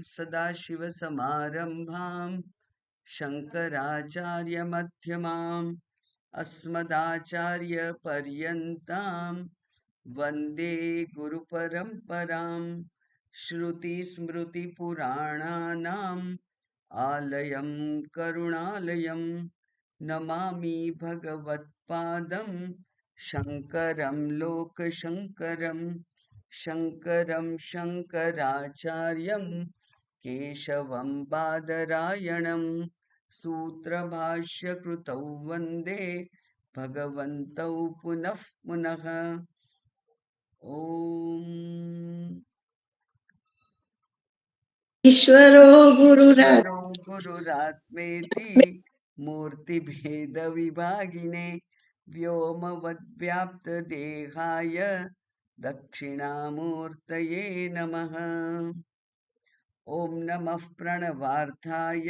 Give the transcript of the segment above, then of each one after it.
सदाशिवसमारम्भां शङ्कराचार्यमध्यमाम् अस्मदाचार्यपर्यन्तां वन्दे गुरुपरम्परां। श्रुतिस्मृतिपुराणानाम् आलयं करुणालयं नमामि भगवत्पादं शङ्करं लोकशङ्करं। शङ्करं शङ्कराचार्यं केशवं बादरायणं सूत्रभाष्यकृतौ वन्दे भगवन्तौ पुनः पुनः। ॐ ईश्वरो गुरुरात्मेति मूर्तिभेदविभागिने व्योमवद्व्याप्तदेहाय दक्षिणामूर्तये नमः। ॐ नमः प्रणवार्थाय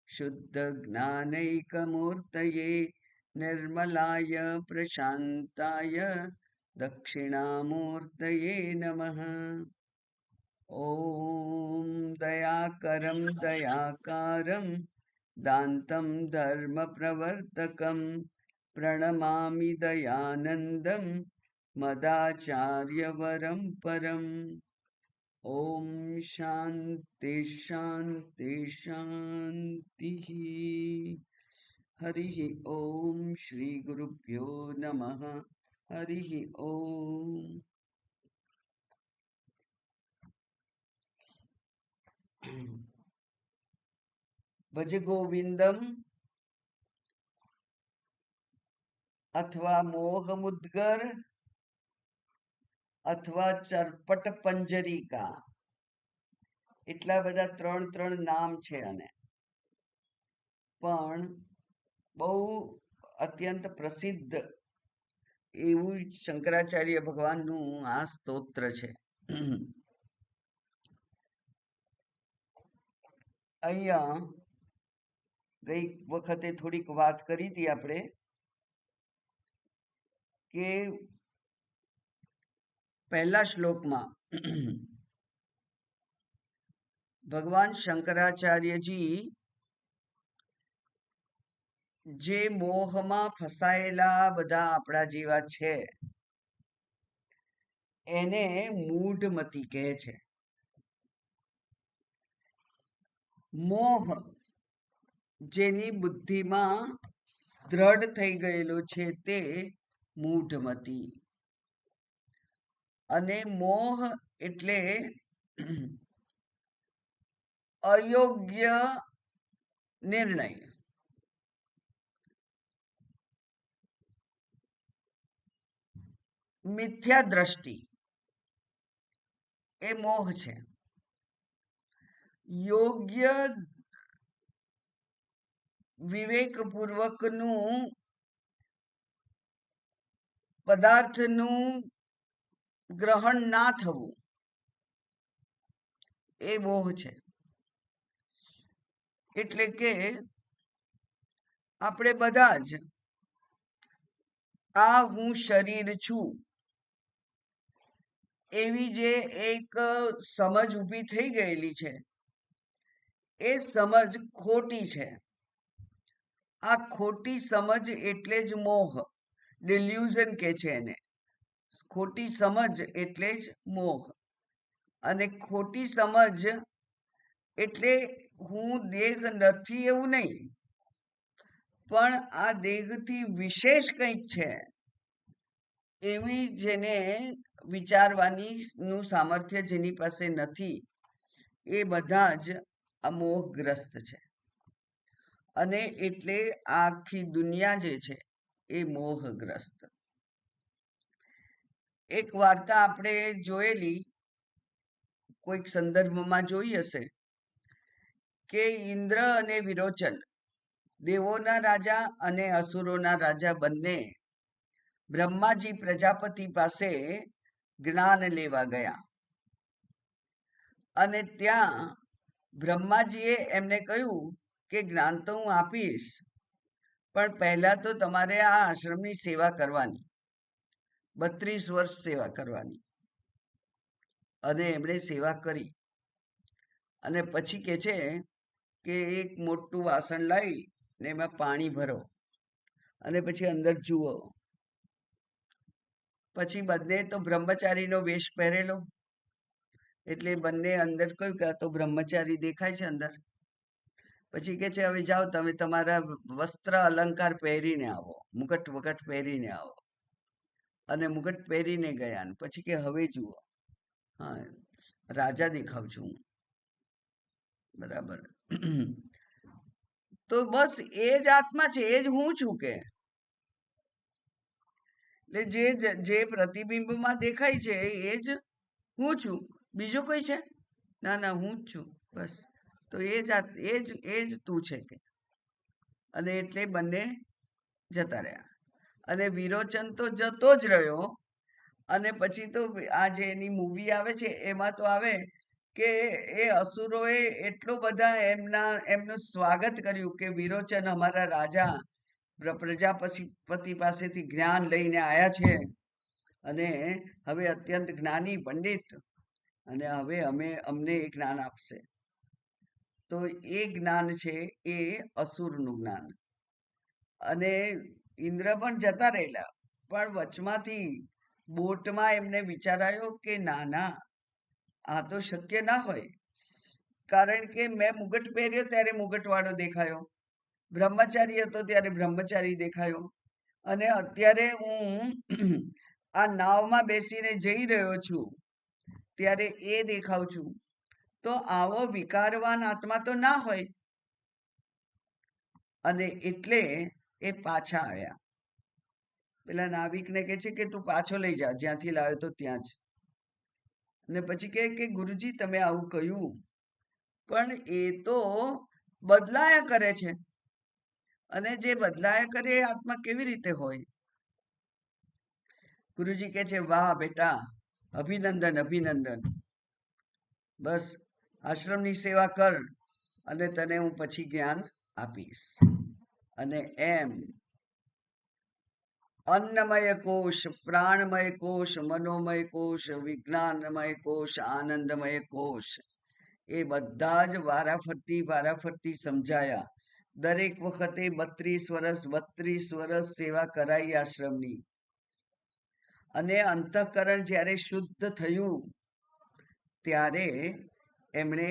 शुद्धज्ञानैकमूर्तये निर्मलाय प्रशान्ताय दक्षिणामूर्तये नमः। ॐ दयाकरं दयाकारं दान्तं धर्मप्रवर्तकं प्रणमामि दयानन्दं मदाचार्यवरं परम्। ॐ शान्ति शान्ति शान्तिः। हरिः ॐ श्रीगुरुभ्यो नमः। हरिः ॐ। भज गोविंदम अथवा मोहमुद्गर अथवा चरपट पंजरिका એટલા બધા ત્રણ નામ છે અને પણ બહુ અત્યંત પ્રસિદ્ધ એવું શંકરાચાર્ય ભગવાનનું આ સ્તોત્ર છે. અહીંયા ગઈ વખતે થોડીક વાત કરી હતી આપણે કે પહેલા શ્લોકમાં ભગવાન શંકરાચાર્યજી જે મોહમાં ફસાયેલા બધા આપણા જેવા છે એને મૂઢમતી કહે છે. મોહ જેની બુદ્ધિમાં દ્રઢ થઈ ગયેલો છે તે મૂઢમતી. અને મોહ એટલે અયોગ્ય નિર્ણય. મિથ્યા દ્રષ્ટિ એ મોહ છે. યોગ્ય વિવેકપૂર્વકનું પદાર્થનું ગ્રહણ ના થવું એ મોહ છે. એટલે કે આપણે બધા જ આ હું શરીર છું એવી જે એક સમજ ઊભી થઈ ગયેલી છે એ સમજ ખોટી છે. આ ખોટી સમજ એટલે જ મોહ, ડિલ્યુઝન કે છે એને. ખોટી સમજ એટલે જ મોહ. અને ખોટી સમજ એટલે હું દેહ નથી એવું નહીં, પણ આ દેહથી વિશેષ કંઈક છે એવી જેને વિચારવાની નું સામર્થ્ય જેની પાસે નથી એ બધા જ અમોહગ્રસ્ત છે. અને એટલે આખી દુનિયા જે છે એ મોહગ્રસ્ત. એક વાર્તા આપણે જોયેલી, કોઈક સંદર્ભમાં જોઈ હશે કે ઇન્દ્ર અને વિરોચન, દેવોના રાજા અને અસુરોના રાજા બંને બ્રહ્માજી પ્રજાપતિ પાસે જ્ઞાન લેવા ગયા. અને ત્યાં બ્રહ્માજીએ એમને કહ્યું કે જ્ઞાન તો હું આપીશ, પણ પહેલા તો તમારે આ આશ્રમની સેવા કરવાની, 32 વર્ષ સેવા કરવાની. અને એમણે સેવા કરી અને પછી કે છે કે એક મોટું વાસણ લાવી ને એમાં પાણી ભરો અને પછી અંદર જુઓ. પછી બંને તો બ્રહ્મચારીનો વેશ પહેરેલો, એટલે બંને અંદર કહ્યું કે આ તો બ્રહ્મચારી દેખાય છે અંદર. પછી કે છે હવે જાઓ તમે તમારા વસ્ત્ર અલંકાર પહેરીને આવો, મુકટ વકટ પહેરીને આવો. અને મુકટ પહેરીને ગયા. પછી કે હવે જુઓ, હા રાજા દેખાવ છું, બરાબર. તો બસ એ જ આત્મા છે, એ જ હું છું. કે એટલે જે પ્રતિબિંબમાં દેખાય છે એ જ હું છું, બીજું કોઈ છે? ના ના, હું જ છું, બસ. તો એ જ તું છે. કે અને એટલે બંને જતા રહ્યા. અને વિરોચન તો જતો જ રહ્યો. અને પછી તો આ જે એની મૂવી આવે છે એમાં તો આવે કે એ અસુરોએ એટલું બધા એમનું સ્વાગત કર્યું કે વિરોચન અમારા રાજા પ્રજાપતિ પાસેથી જ્ઞાન લઈને આવ્યા છે અને હવે અત્યંત જ્ઞાની પંડિત, અને હવે અમને એ જ્ઞાન આપશે. તો એ જ્ઞાન છે એ અસુરનું જ્ઞાન. અને ઇન્દ્ર પણ જતા રહેલા, પણ વચમાંથી બોટમાં એમને વિચાર આવ્યો કે ના ના, આ તો શક્ય ના હોય. કારણ કે મેં મુગટ પહેર્યો ત્યારે મુગટવાળો દેખાયો, બ્રહ્મચારી હતો ત્યારે બ્રહ્મચારી દેખાયો, અને અત્યારે હું આ નાવમાં બેસીને જઈ રહ્યો છું ત્યારે એ દેખાવ છું. તો આવો વિકારવાન આત્મા તો ના હોય. અને એટલે એ પાછા આવ્યા. પેલા નાવિકને કહે છે કે તું પાછો લઈ જા, જ્યાંથી લાવ્યો તો ત્યાં જ. અને પછી કહે કે ગુરુજી તમે આવું કહ્યું, પણ એ તો બદલાયા કરે છે, અને જે બદલાયા કરે એ આત્મા કેવી રીતે હોય? ગુરુજી કહે છે વાહ બેટા, અભિનંદન અભિનંદન. બસ આશ્રમની સેવા કર અને તને હું પછી જ્ઞાન આપીશ. અને એમ અન્નમય કોશ, પ્રાણમય કોશ, મનોમય કોશ, વિજ્ઞાનમય કોશ, આનંદમય કોશ, એ બધા જ વારાફરતી સમજાયા. દરેક વખતે 32 વર્ષ સેવા કરાઈ આશ્રમની. અને અંતઃકરણ જ્યારે શુદ્ધ થયું ત્યારે એમણે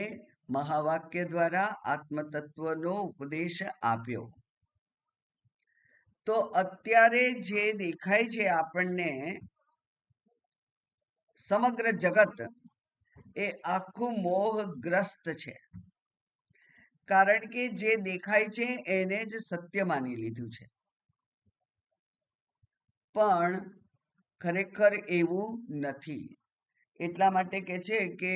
મહાવાક્ય દ્વારા આત્મતત્વનો ઉપદેશ આપ્યો. તો અત્યારે જે દેખાય છે આપણને સમગ્ર જગત, એ આખું મોહગ્રસ્ત છે. કારણ કે જે દેખાય છે એને જ સત્ય માની લીધું છે. પણ ખરેખર એવું નથી. એટલા માટે કે છે કે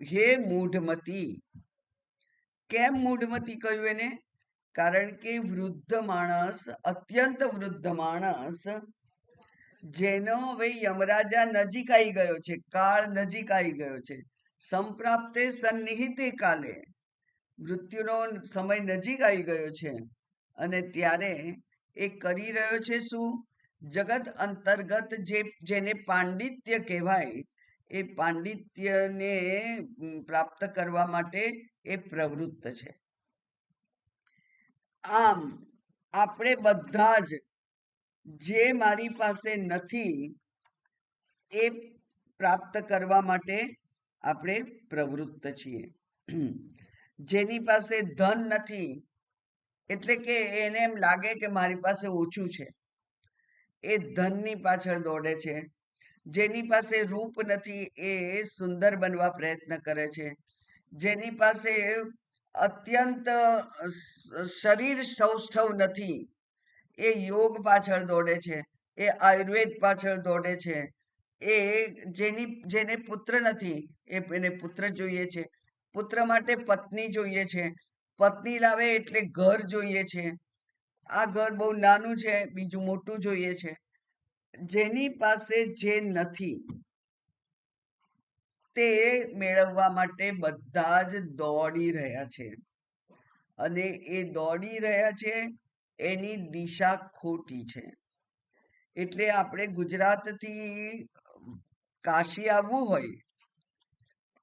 હે મૂઢમતી. કેમ મૂઢમતી કહ્યું એને? કારણ કે વૃદ્ધ માણસ, અત્યંત વૃદ્ધ માણસ, જેનો હવે યમરાજા નજીક આવી ગયો છે, કાળ નજીક આવી ગયો છે, સંપ્રાપ્તે સન્નિહિતે કાલે, મૃત્યુનો સમય નજીક આવી ગયો છે, અને ત્યારે એ કરી રહ્યો છે શું? જગત અંતર્ગત જેને પાંડિત્ય કહેવાય, એ પાંડિત્યને પ્રાપ્ત કરવા માટે એ પ્રવૃત્ત છે. આમ આપણે બધા જ જે મારી પાસે નથી એ પ્રાપ્ત કરવા માટે આપણે પ્રવૃત્ત છીએ. જેની પાસે ધન નથી, એટલે કે એને એમ લાગે કે મારી પાસે ઓછું છે, એ ધનની પાછળ દોડે છે. જેની પાસે રૂપ નથી એ સુંદર બનવા પ્રયત્ન કરે છે. જેની પાસે અત્યંત શરીર સૌષ્ઠવ નથી એ યોગ પાછળ દોડે છે, એ આયુર્વેદ પાછળ દોડે છે. એ જેને પુત્ર નથી એને પુત્ર જોઈએ છે, પુત્ર માટે પત્ની જોઈએ છે, પત્ની લાવે એટલે ઘર જોઈએ છે. આ ઘર બહુ નાનું છે, બીજું મોટું જોઈએ છે. જેની પાસે જે નથી તે મેળવવા માટે બધા જ દોડી રહ્યા છે. અને એ દોડી રહ્યા છે એની દિશા ખોટી છે. એટલે આપણે ગુજરાતથી કાશી આવવું હોય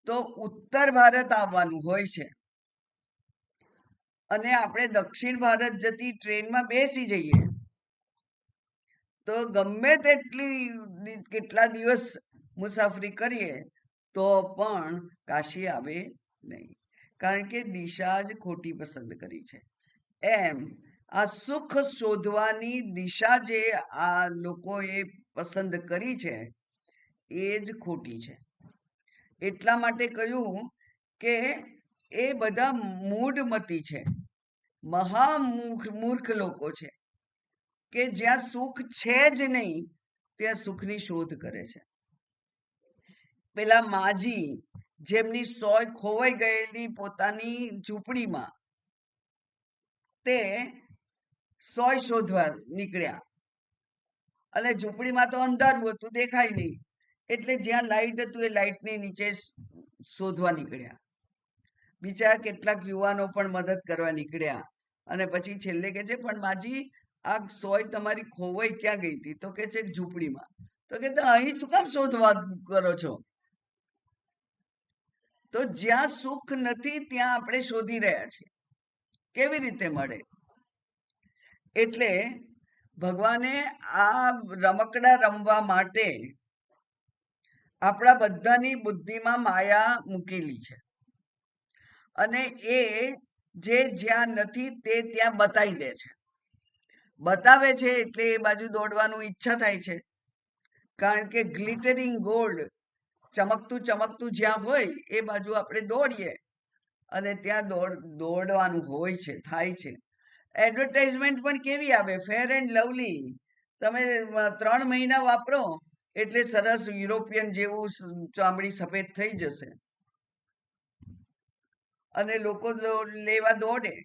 તો ઉત્તર ભારત આવવાનું હોય છે અને આપણે દક્ષિણ ભારત જતી ટ્રેનમાં બેસી જઈએ તો ગમે તેટલી કેટલા દિવસ મુસાફરી કરીએ તો પણ કાશી આવે નહીં, કારણ કે દિશા જ ખોટી પસંદ કરી છે. એમ આ સુખ શોધવાની દિશા જે આ લોકોએ પસંદ કરી છે એ જ ખોટી છે. એટલા માટે કહ્યું કે એ બધા મૂઢમતી છે, મૂર્ખ લોકો છે કે જ્યાં સુખ છે જ નહીં ત્યાં સુખની શોધ કરે છે. પેલા માજી જેમની સોય ખોવાઈ ગયેલી પોતાની ઝૂંપડીમાં તે સોય શોધવા નીકળ્યા અને ઝૂંપડીમાં તો અંધારું હતું, દેખાય નહીં, એટલે જ્યાં લાઈટ હતું એ લાઈટની નીચે શોધવા નીકળ્યા. બિચારા કેટલાક યુવાનો પણ મદદ કરવા નીકળ્યા અને પછી છેલ્લે કે છે પણ માજી આ સોય તમારી ખોવાઈ ક્યાં ગઈ હતી? તો કે છે ઝૂંપડીમાં. તો કે અહીં શું કામ શોધવા કરો છો? તો જ્યાં સુખ નથી ત્યાં આપણે શોધી રહ્યા છીએ, કેવી રીતે મળે? એટલે ભગવાને આ રમકડા રમવા માટે આપણા બધાની બુદ્ધિમાં માયા મૂકેલી છે અને એ જે જ્યાં નથી તે ત્યાં બતાવી દે છે. બતાવે છે એટલે એ બાજુ દોડવાનું ઈચ્છા થાય છે, કારણ કે ગ્લિટરિંગ ગોલ્ડ, ચમકતું ચમકતું જ્યાં હોય એ બાજુ આપણે દોડીએ અને ત્યાં દોડવાનું હોય છે, થાય છે. એડવર્ટાઇઝમેન્ટ પણ કેવી આવે, ફેર એન્ડ લવલી, તમે 3 મહિના વાપરો એટલે સરસ યુરોપિયન જેવું ચામડી સફેદ થઈ જશે અને લોકો લેવા દોડે.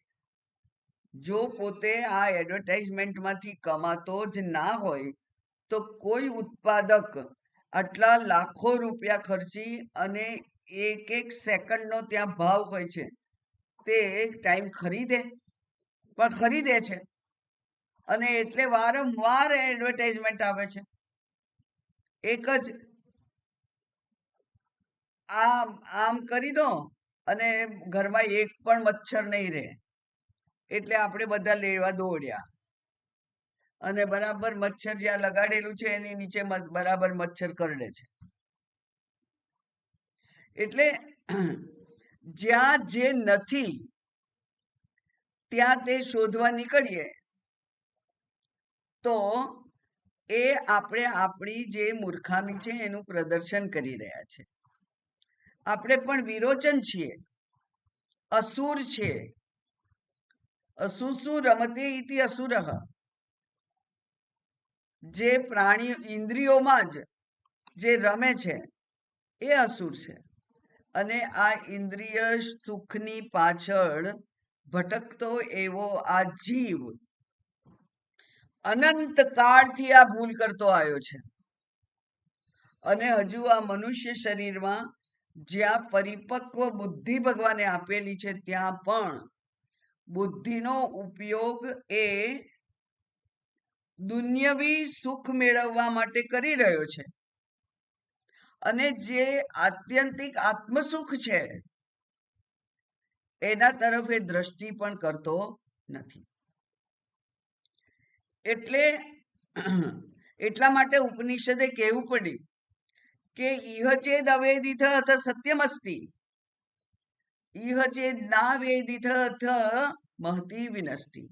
જો પોતે આ એડવર્ટાઇઝમેન્ટમાંથી કમાતો જ ના હોય તો કોઈ ઉત્પાદક આટલા લાખો રૂપિયા ખર્ચી અને એક સેકન્ડનો ત્યાં ભાવ હોય છે તે ટાઈમ ખરીદે? પણ ખરીદે છે અને એટલે વારંવાર એડવર્ટાઇઝમેન્ટ આવે છે. એક જ આમ કરી દો અને ઘરમાં એક પણ મચ્છર નહીં રહે, એટલે આપણે બધા લેવા દોડ્યા અને બરાબર મચ્છર જ્યાં લગાડેલું છે એની નીચે બરાબર મચ્છર કરડે છે. એટલે જ્યાં જે નથી ત્યાં તે શોધવા નીકળીએ તો એ આપણે આપણી જે મૂર્ખામી છે એનું પ્રદર્શન કરી રહ્યા છે. આપણે પણ વિરોચન છીએ, અસુર છીએ. અસુસુ રમતે ઇતિ અસુરઃ. જે પ્રાણી ઇન્દ્રિયોમાં જ જે રમે છે એ અસુર છે અને આ ઇન્દ્રિય સુખની પાછળ ભટકતો એવો આ જીવ અનંત કાળથી આ ભૂલ કરતો આવ્યો છે અને હજુ આ મનુષ્ય શરીરમાં જ્યાં પરિપક્વ બુદ્ધિ ભગવાને આપેલી છે ત્યાં પણ બુદ્ધિનો ઉપયોગ એ દુન્યવી સુખ મેળવવા માટે કરી રહ્યો છે અને જે આત્યંતિક આત્મસુખ છે એના તરફ એ દ્રષ્ટિ પણ કરતો નથી. એટલે એટલા માટે ઉપનિષદે કહેવું પડ્યું કે ઇહ ચેદ અવેદિત અથ સત્યમ અસ્તિ, ઇહ ચેદ ના વેદિત અથ મહતી વિનષ્ટિ.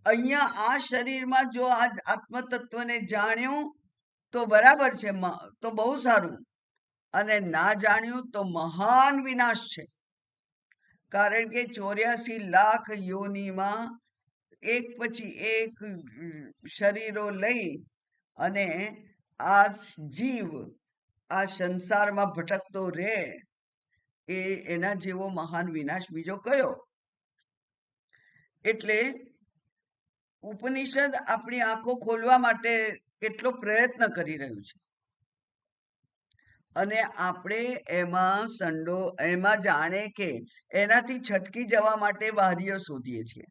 અહીંયા આ શરીરમાં જો આ આત્મતત્વને જાણ્યું તો બરાબર છે, તો બહુ સારું, અને ના જાણ્યું તો મહાન વિનાશ છે. કારણ કે 84 લાખ યોનિમાં એક પછી એક શરીરો લઈ અને આ જીવ આ સંસારમાં ભટકતો રહે એ એના જેવો મહાન વિનાશ બીજો કયો? એટલે ઉપનિષદ આપણી આંખો ખોલવા માટે કેટલો પ્રયત્ન કરી રહ્યું છે અને આપણે એમાં જાણે કે એનાથી છટકી જવા માટે બારીઓ શોધીએ છીએ.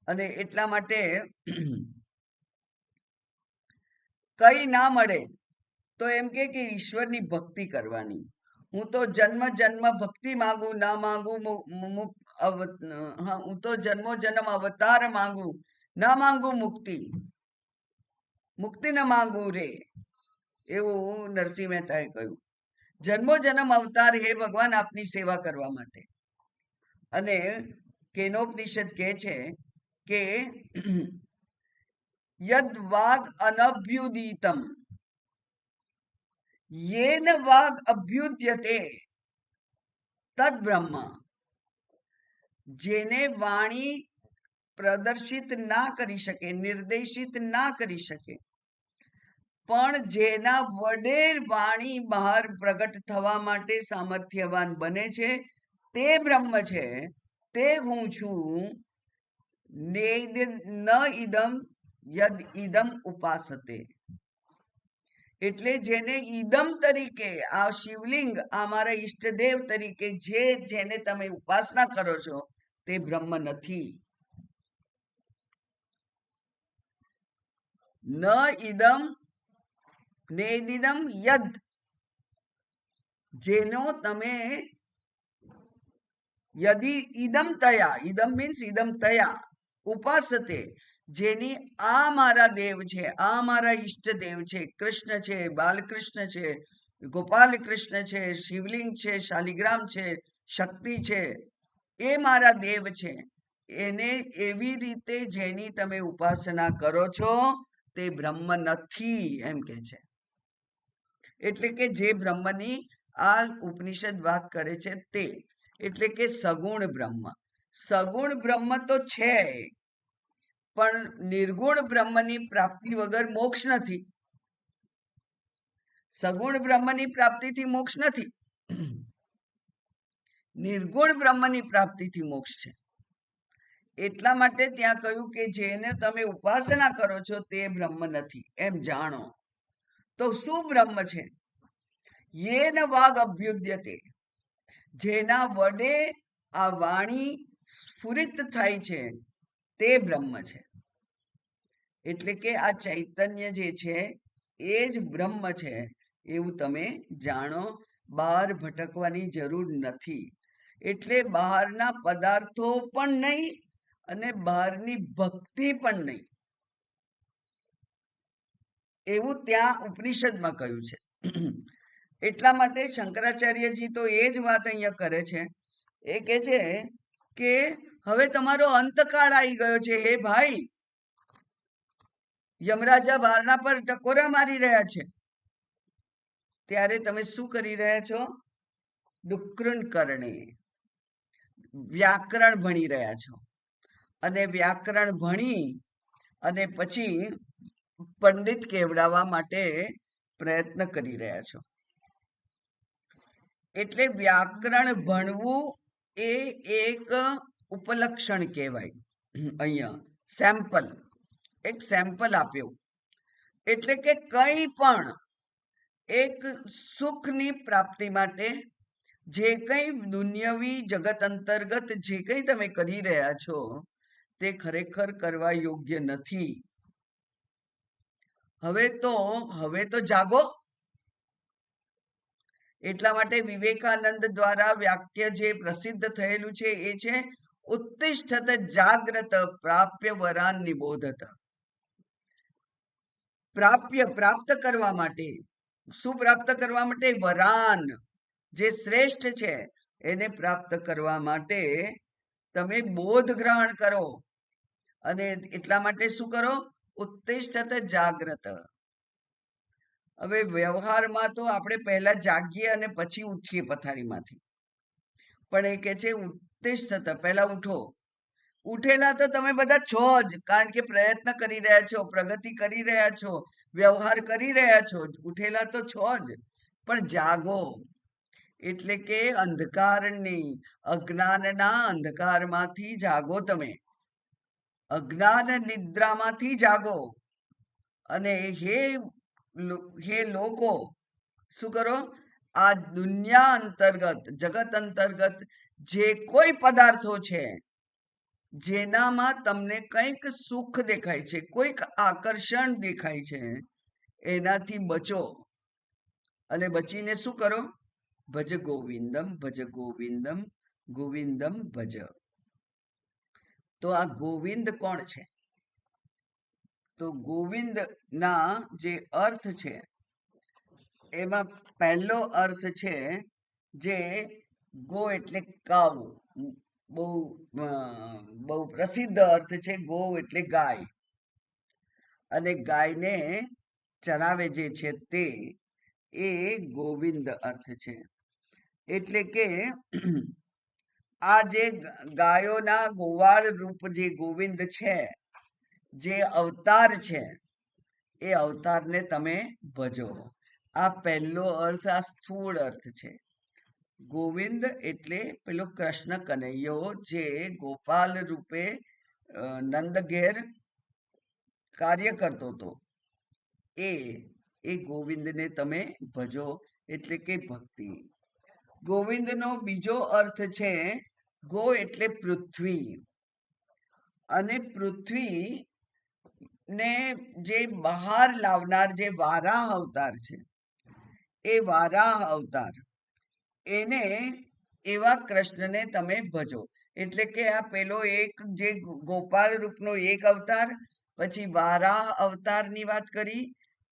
અને એટલા માટે કઈ ના મળે તો એમ કે ઈશ્વરની ભક્તિ કરવાની, હું તો જન્મ જન્મ ભક્તિ માંગુ, ના માંગુ હું તો જન્મો જન્મ અવતાર માંગુ, ના માંગુ મુક્તિ, મુક્તિ ન માંગુ રે, એવું નરસિંહ મહેતાએ કહ્યું. જન્મો જન્મ અવતાર હે ભગવાન આપની સેવા કરવા માટે. અને કેનોપનિષદ કહે છે કે યદ વાગ અનભ્યુદિતમ યેન વાગ અભ્યુદ્યતે તદ બ્રહ્મ. જેને વાણી પ્રદર્શિત ના કરી શકે, નિર્દેશિત ના કરી શકે, પણ જેના વડે વાણી બહાર પ્રગટ થવા માટે સામર્થ્યવાન બને છે, તે બ્રહ્મ છે, તે હું છું. ન ઇદમ યદ ઇદમ ઉપાસતે. એટલે જેને ઈદમ તરીકે, આ શિવલિંગ, આ મારા ઈષ્ટદેવ તરીકે જેને તમે ઉપાસના કરો છો, તે બ્રહ્મ નથી. ન ઇદમ નેદિદમ યદ, જેનો તમે યદિ ઇદમ તયા, ઇદમ મીન્સ ઇદમ તયા ઉપાસતે, જેની આ મારા દેવ છે, આ મારા ઈષ્ટદેવ છે, કૃષ્ણ છે, બાલકૃષ્ણ છે, ગોપાલ કૃષ્ણ છે, શિવલિંગ છે, શાલિગ્રામ છે, શક્તિ છે, એ મારા દેવ છે, એને એવી રીતે જેની તમે ઉપાસના કરો છો, તે બ્રહ્મ નથી, એમ કે છે. એટલે કે જે બ્રહ્મની આ ઉપનિષદ વાત કરે છે તે, એટલે કે સગુણ બ્રહ્મ. સગુણ બ્રહ્મ તો છે, પણ નિર્ગુણ બ્રહ્મની પ્રાપ્તિ વગર મોક્ષ નથી. સગુણ બ્રહ્મની પ્રાપ્તિથી મોક્ષ નથી, નિર્ગુણ બ્રહ્મની પ્રાપ્તિથી મોક્ષ છે. એટલા માટે ત્યાં કહ્યું કે જેને તમે ઉપાસના કરો છો તે બ્રહ્મ નથી, એમ જાણો. તો શું બ્રહ્મ છે? યેન વાગ અભ્યુદ્યતે, જેના વડે આ વાણી સ્ફુરિત થાય છે, તે બ્રહ્મ છે. એટલે કે આ ચૈતન્ય જે છે એ જ બ્રહ્મ છે, એવું તમે જાણો. બહાર ભટકવાની જરૂર નથી. એટલે બહારના પદાર્થો પણ નહીં અને બહારની ભક્તિ પણ નહીં, એવું ત્યાં ઉપનિષદમાં કહ્યું છે. એટલા માટે શંકરાચાર્યજી તો એ જ વાત અહીંયા કરે છે. એ કહે છે કે હવે તમારો અંતકાળ આવી ગયો છે, હે ભાઈ. યમરાજા બારણા પર ટકોરા મારી રહ્યા છે, ત્યારે તમે શું કરી રહ્યા છો? ડુક્કૃન કરણે વ્યાકરણ ભણી રહ્યા છો, અને વ્યાકરણ ભણી અને પછી પંડિત કેવડાવવા માટે પ્રયત્ન કરી રહ્યા છો. એટલે વ્યાકરણ ભણવું એ એક ઉપલક્ષણ કહેવાય. અહીંયા સેમ્પલ, એક સેમ્પલ આપ્યું. એટલે કે કંઈ પણ એક સુખની પ્રાપ્તિ માટે જે કંઈ દુનિયાવી જગત અંતર્ગત જે કંઈ તમે કરી રહ્યા છો, તે ખરેખર કરવા યોગ્ય નથી. હવે તો જાગો. એટલા માટે વિવેકાનંદ દ્વારા વાક્ય જે પ્રસિદ્ધ થયેલું છે એ છે, ઉત્તિષ્ઠત જાગ્રત પ્રાપ્ય વરાન નિબોધત. પ્રાપ્ત કરવા માટે, શું પ્રાપ્ત કરવા માટે? વરાન, જે શ્રેષ્ઠ છે એને પ્રાપ્ત કરવા માટે તમે બોધ ગ્રહણ કરો. અને એટલા માટે શું કરો? ઉત્તિષ્ઠત જાગ્રત. હવે વ્યવહારમાં તો આપણે પહેલા જાગીએ અને પછી ઉઠીએ પથારીમાંથી, પણ એ કે છે ઉત્તિષ્ઠત, પહેલા ઉઠો. ઉઠેલા તો તમે બધા છો જ, કારણ કે પ્રયત્ન કરી રહ્યા છો, પ્રગતિ કરી રહ્યા છો, વ્યવહાર કરી રહ્યા છો, ઉઠેલા તો છો જ, પણ જાગો. એટલે કે અંધકારની, અજ્ઞાનના અંધકારમાંથી જાગો. તમે અજ્ઞાન નિદ્રામાંથી જાગો. અને હે લોકો, શું કરો? આ દુનિયા અંતર્ગત, જગત અંતર્ગત જે કોઈ પદાર્થો છે જેનામાં તમને કંઈક સુખ દેખાય છે, કોઈક આકર્ષણ દેખાય છે, એનાથી બચો. અને બચીને શું કરો? ભજ ગોવિંદમ ભજ ગોવિંદમ ગોવિંદમ ભજ. તો આ ગોવિંદ કોણ છે? તો ગોવિંદ ના જે અર્થ છે એમાં પહેલો અર્થ છે જે ગો એટલે કાવ, બહુ બહુ પ્રસિદ્ધ અર્થ છે. ગો એટલે ગાય, અને ગાયને ચરાવે જે છે તે એ ગોવિંદ અર્થ છે. એટલે કે આ જે ગાયોના ગોવાળ રૂપ જે ગોવિંદ છે, જે અવતાર છે, એ અવતારને તમે ભજો. આ પહેલો અર્થ, આ સ્થૂળ અર્થ છે. ગોવિંદ એટલે પેલો કૃષ્ણ કનૈયો જે ગોપાલ રૂપે નંદ ઘેર કાર્ય કરતો હતો, એ ગોવિંદને તમે ભજો એટલે કે ભક્તિ. ગોવિંદનો બીજો અર્થ છે ગો એટલે પૃથ્વી, અને પૃથ્વી ને જે બહાર લાવનાર જે વારાહ અવતાર છે, એ વારાહ અવતાર, એને એવા કૃષ્ણને તમે ભજો. એટલે કે આ પેલો એક જે ગોપાલ રૂપનો એક અવતાર, પછી વારાહ અવતારની વાત કરી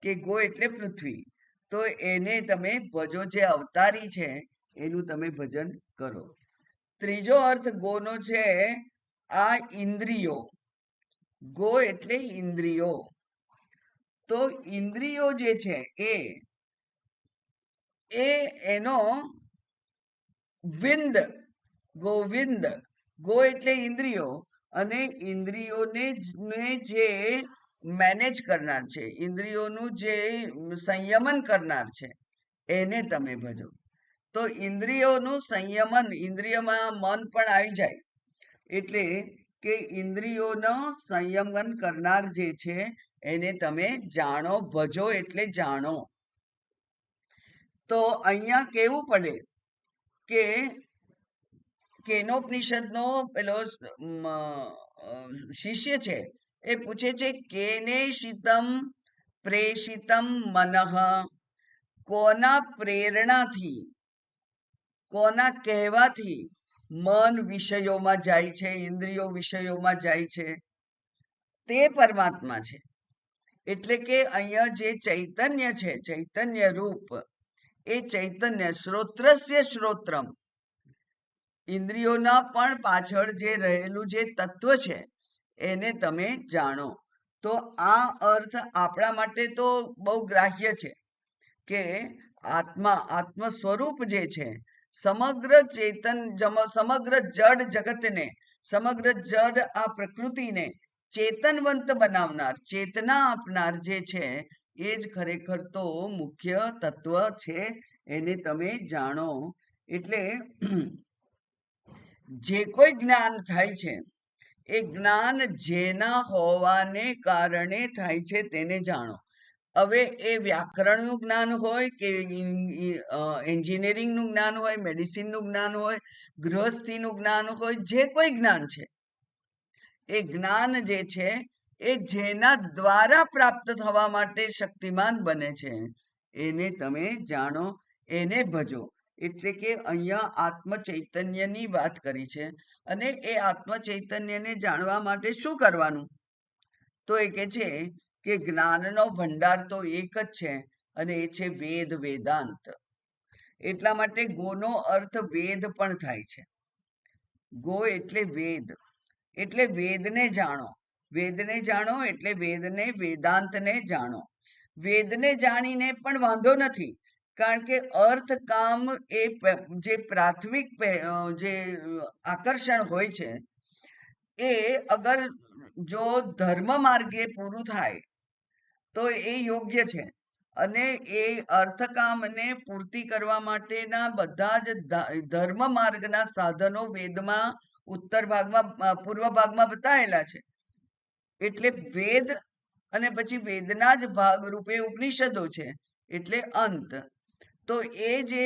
કે ગો એટલે પૃથ્વી, તો એને તમે ભજો. જે અવતારી છે એનું તમે ભજન કરો. ત્રીજો અર્થ ગોનો છે આ ઇન્દ્રિયો. ગો એટલે ઇન્દ્રિયો. તો ઇન્દ્રિયો જે છે એ એનો વિંદ, ગોવિંદ. ગો એટલે ઇન્દ્રિયો, અને ઇન્દ્રિયોને જે મેનેજ કરનાર છે, ઇન્દ્રિયોનું જે સંયમન કરનાર છે, એને તમે ભજો. તો ઇન્દ્રિયોનું સંયમન, ઇન્દ્રિયમાં મન પણ આવી જાય, એટલે કે ઇન્દ્રિયોનો સંયમન કરનાર જે છે એને તમે જાણો. ભજો એટલે જાણો. તો અહીંયા કેવું પડે કે કેનોપનિષદનો પેલો શિષ્ય છે, એ પૂછે છે કેને શિતમ પ્રેષિતમ મનઃ, કોના પ્રેરણાથી, કોના કહેવાથી મન વિષયોમાં જાય છે, ઇન્દ્રિયો વિષયોમાં જાય છે? તે પરમાત્મા છે. એટલે કે અહીંયા જે ચૈતન્ય છે, ચૈતન્ય રૂપ, એ ચૈતન્ય શ્રોત્રસ્ય શ્રોત્રમ, ઇન્દ્રિયોના પણ પાછળ જે રહેલું જે તત્વ છે એને તમે જાણો. તો આ અર્થ આપણા માટે તો બહુ ગ્રાહ્ય છે કે આત્મા, આત્મ સ્વરૂપ જે છે, સમગ્ર ચેતન, સમગ્ર જડ જગતને, સમગ્ર જડ આ પ્રકૃતિને ચેતનવંત બનાવનાર, ચેતના આપનાર જે છે, એ જ ખરેખર તો મુખ્ય તત્વ છે. એને તમે જાણો. એટલે જે કોઈ જ્ઞાન થાય છે, એ જ્ઞાન જેના હોવાને કારણે થાય છે તેને જાણો. હવે એ વ્યાકરણનું જ્ઞાન હોય કે એન્જિનિયરિંગનું જ્ઞાન હોય, મેડિસિનનું જ્ઞાન હોય, ગૃહસ્થીનું જ્ઞાન હોય, જે કોઈ જ્ઞાન છે, એ જ્ઞાન જે છે એ જેના દ્વારા પ્રાપ્ત થવા માટે શક્તિમાન બને છે, એને તમે જાણો, એને ભજો. એટલે કે અહીંયા આત્મ ચૈતન્યની વાત કરી છે. અને એ આત્મ ચૈતન્યને જાણવા માટે શું કરવાનું? તો એ કહે છે કે જ્ઞાનનો ભંડાર તો એક જ છે, અને એ છે વેદ, વેદાંત. એટલા માટે ગોનો અર્થ વેદ પણ થાય છે. ગો એટલે વેદ, એટલે વેદને જાણો. વેદને જાણો એટલે વેદને, વેદાંતને જાણો. વેદને જાણીને પણ વાંધો નથી, કારણ કે અર્થ કામ એ જે પ્રાથમિક જે આકર્ષણ હોય છે, એ અગર જો ધર્મ માર્ગે પૂરું થાય તો એ યોગ્ય છે. અને એ અર્થકામને પૂર્તિ કરવા માટેના બધા જ ધર્મ માર્ગના સાધનો વેદમાં ઉત્તર ભાગમાં, પૂર્વ ભાગમાં બતાવેલા છે. એટલે વેદ અને પછી વેદના જ ભાગ રૂપે ઉપનિષદો છે, એટલે અંત. તો એ જે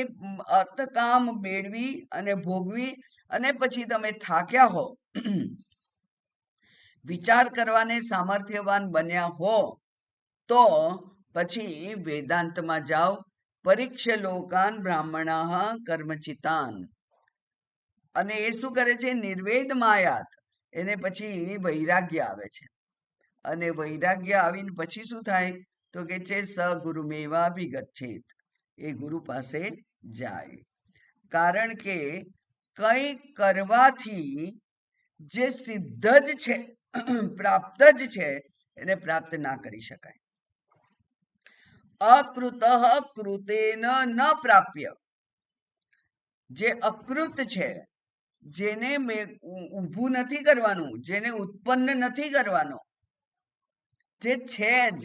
અર્થકામ મેળવી અને ભોગવી અને પછી તમે થાક્યા હો, વિચાર કરવાને સામર્થ્યવાન બન્યા હો, તો પછી વેદાંતમાં જાઓ. પરીક્ષ લોકાન બ્રાહ્મણાઃ કર્મચિતાન. અને એ શું કરે છે? નિર્વેદ માયાત. એને પછી વૈરાગ્ય આવે છે. અને વૈરાગ્ય આવીને પછી શું થાય? તો કે છે સ ગુરુમેવા વિગચ્છેત. એ ગુરુ પાસે જાય. કારણ કે કંઈ કરવાથી જે સિદ્ધ જ છે, પ્રાપ્ત જ છે, એને પ્રાપ્ત ના કરી શકાય. અકૃત કૃતેન ન પ્રાપ્ય. જે અકૃત છે, જેને ઊભું નથી કરવાનું, જેને ઉત્પન્ન નથી કરવાનો, જે છે જ,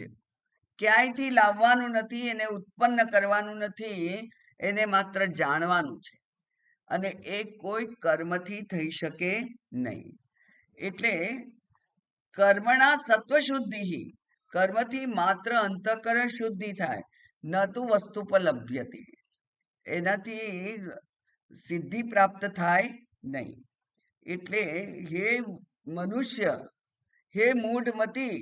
ક્યાંયથી લાવવાનું નથી, એને ઉત્પન્ન કરવાનું નથી, એને માત્ર જાણવાનું છે. અને એ કોઈ કર્મથી થઈ શકે નહીં. એટલે કર્મણા સત્વશુદ્ધિ, કર્મથી માત્ર અંતઃકરણ શુદ્ધિ થાય, ન તો વસ્તુપલભ્યતે. એનાથી સિદ્ધિ પ્રાપ્ત થાય નહીં. એટલે હે મનુષ્ય, હે મૂઢમતી,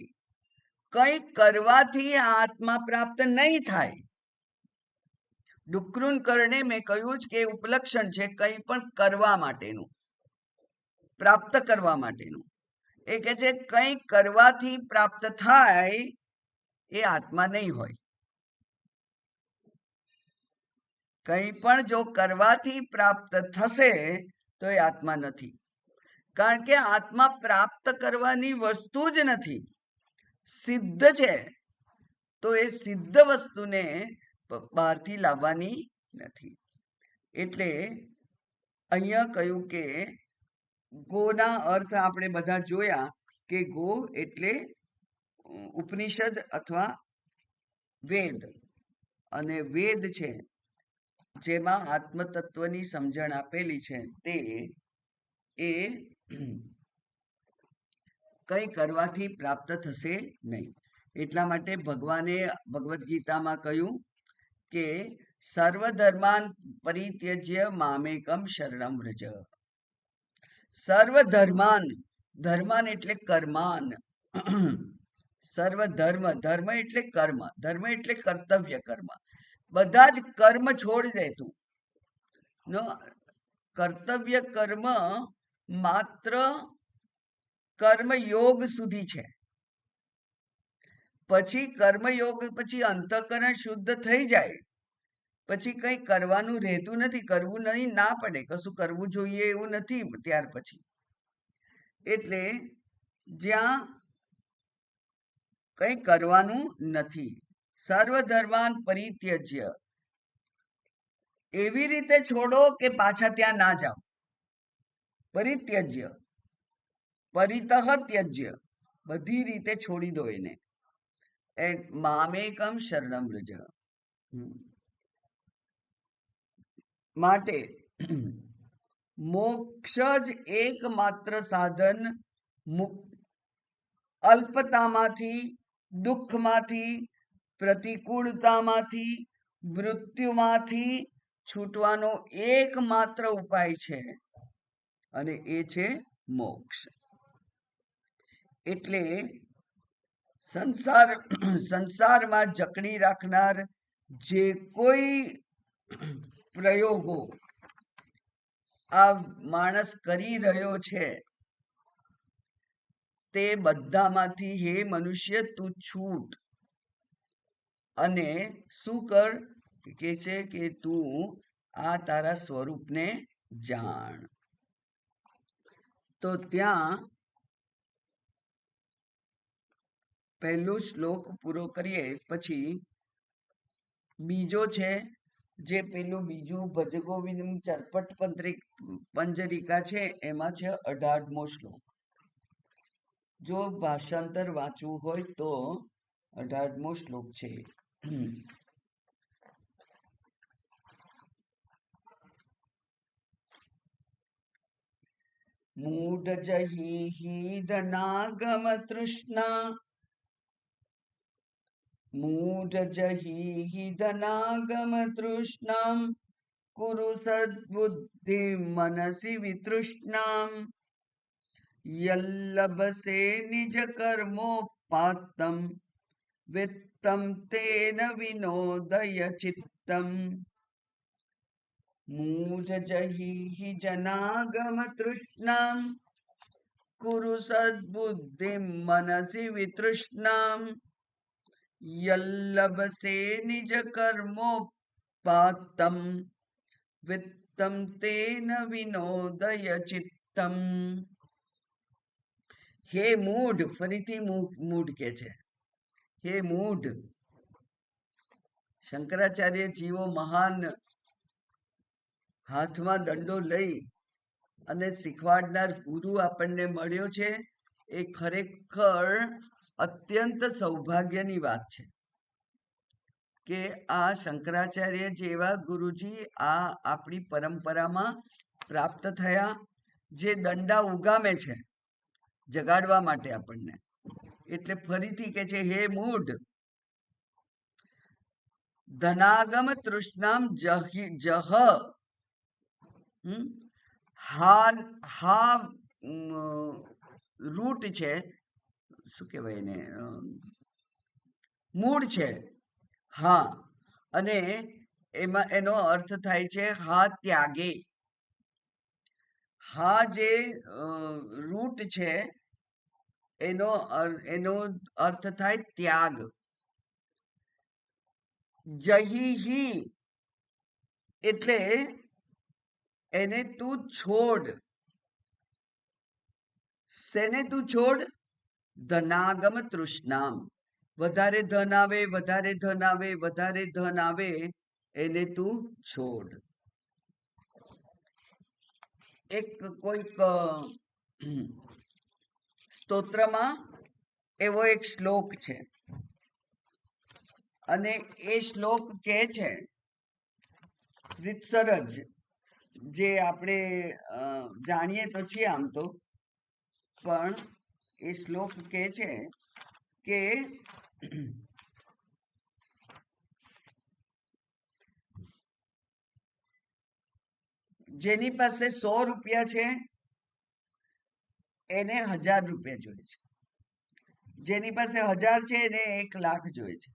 કંઈ કરવાથી આત્મા પ્રાપ્ત નહીં થાય. ડુક્કૃન કરણે મેં કહ્યું જ કે ઉપલક્ષણ છે કંઈ પણ કરવા માટેનું, પ્રાપ્ત કરવા માટેનું. એ કે છે કંઈ કરવાથી પ્રાપ્ત થાય એ આત્મા નહીં હોય. કંઈ પણ જો કરવાથી પ્રાપ્ત થશે તો એ આત્મા નથી. કારણ કે આત્મા પ્રાપ્ત કરવાની વસ્તુ જ નથી, સિદ્ધ છે. તો એ સિદ્ધ વસ્તુને બહારથી લાવવાની નથી. એટલે અહીંયા કહ્યું કે ગોના અર્થ આપણે બધા જોયા કે ગો એટલે ઉપનિષદ અથવા વેદ. અને વેદ છે જેમાં આત્મતત્વની સમજણ આપેલી છે, તે એ કંઈ કરવાથી પ્રાપ્ત થશે નહીં. એટલા માટે ભગવાને ભગવદ્ ગીતામાં કહ્યું કે સર્વધર્માન પરિત્યજ્ય મામેકમ શરણમ વ્રજ. સર્વધર્માન, ધર્માન એટલે કર્માન. સર્વધર્મ, ધર્મ એટલે કર્મ, ધર્મ એટલે કર્તવ્ય કર્મ. બધા જ કર્મ છોડી દે તું. કર્તવ્ય કર્મ માત્ર કર્મયોગ સુધી છે. પછી કર્મયોગ પછી અંતઃકરણ શુદ્ધ થઈ જાય પછી કંઈ કરવાનું રહેતું નથી. કરવું નહીં ના પડે, કશું કરવું જોઈએ એવું નથી ત્યાર પછી. એટલે જ્યાં કંઈ કરવાનું નથી. સર્વધર્માન પરિત્યજ્ય, એવી રીતે છોડો કે પાછા ત્યાં ના જાઓ. પરિત્યજ્ય, પરિતઃ ત્યજ્ય, બધી રીતે છોડી દો એને. મામેકમ શરણમ વ્રજ. માટે મોક્ષ જ એકમાત્ર સાધન અલ્પતામાંથી, દુઃખમાંથી, પ્રતિકૂળતામાંથી, મૃત્યુમાંથી છૂટવાનો એકમાત્ર ઉપાય છે, અને એ છે મોક્ષ. એટલે સંસારમાં જકડી રાખનાર જે કોઈ પ્રયોગો આ માણસ કરી રહ્યો છે, તે બધામાંથી હે મનુષ્ય તું છૂટ અને શું કર કે છે કે તું આ તારા સ્વરૂપને જાણ. તો ત્યાં પહેલો શ્લોક પૂરો કરીએ, પછી બીજો છે જે પેલું બીજું ભજગોવિંદ ચરપટ પંજરિકા છે, એમાં છે 18મો શ્લોક. જો ભાષાંતર વાંચવું હોય તો 18મો શ્લોક છે. મૂઢ જહી ધનાગમ તૃષ્ણા, મૂઢ જહી ધનાગમ તૃષ્ણામ કુરુ સદ્બુદ્ધિ મનસી વિતૃષ્ણામ યલ્લભસે નિજ કર્મોપાત્તમ વિત્ત વિત્તમ તેન વિનોદય ચિત્તમ મૂઢજહિ જનાગમ તૃષ્ણામ કુરુ સદ્બુદ્ધિમ મનસી વિતૃષ્ણામ યલ્લભસે નિજ કર્મોપાત્તમ વિત્તમ તેન વિનોદય ચિત્તમ. હે મૂઢ, ફરીથી મૂઢ કે છે, હે મૂઢ. શંકરાચાર્ય જીવો મહાન હાથમાં દંડો લઈ અને શીખવાડનાર ગુરુ આપણને મળ્યો છે. એ ખરેખર અત્યંત સૌભાગ્યની વાત છે કે આ શંકરાચાર્ય જેવા ગુરુજી આ આપણી પરંપરામાં પ્રાપ્ત થયા, જે દંડા ઉગામે છે જગાડવા માટે આપણને. એટલે ફરીથી કે છે, હે મૂઢ, ધનાગમ તૃષ્ણામ જહ હા રૂટ છે, શું કહેવાય એને, મૂળ છે. હા, અને એમાં એનો અર્થ થાય છે હા ત્યાગે. હા જે રૂટ છે એનો અર્થ થાય ત્યાગ. જહિ એટલે એને તું છોડ. શેને તું છોડ? ધનાગમ તૃષ્ણામ. વધારે ધન આવે, વધારે ધન આવે, વધારે ધન આવે એને તું છોડ. એક કોઈક સ્તોત્રમાં એવો એક શ્લોક છે અને એ શ્લોક કહે છે રીતસર જ, જે આપણે જાણીએ તો છીએ આમ તો, પણ એ શ્લોક કહે છે કે જેની પાસે 100 રૂપિયા છે એને 1000 રૂપિયા જોઈએ છે, જેની પાસે 1000 છે એને 1 લાખ જોઈએ છે,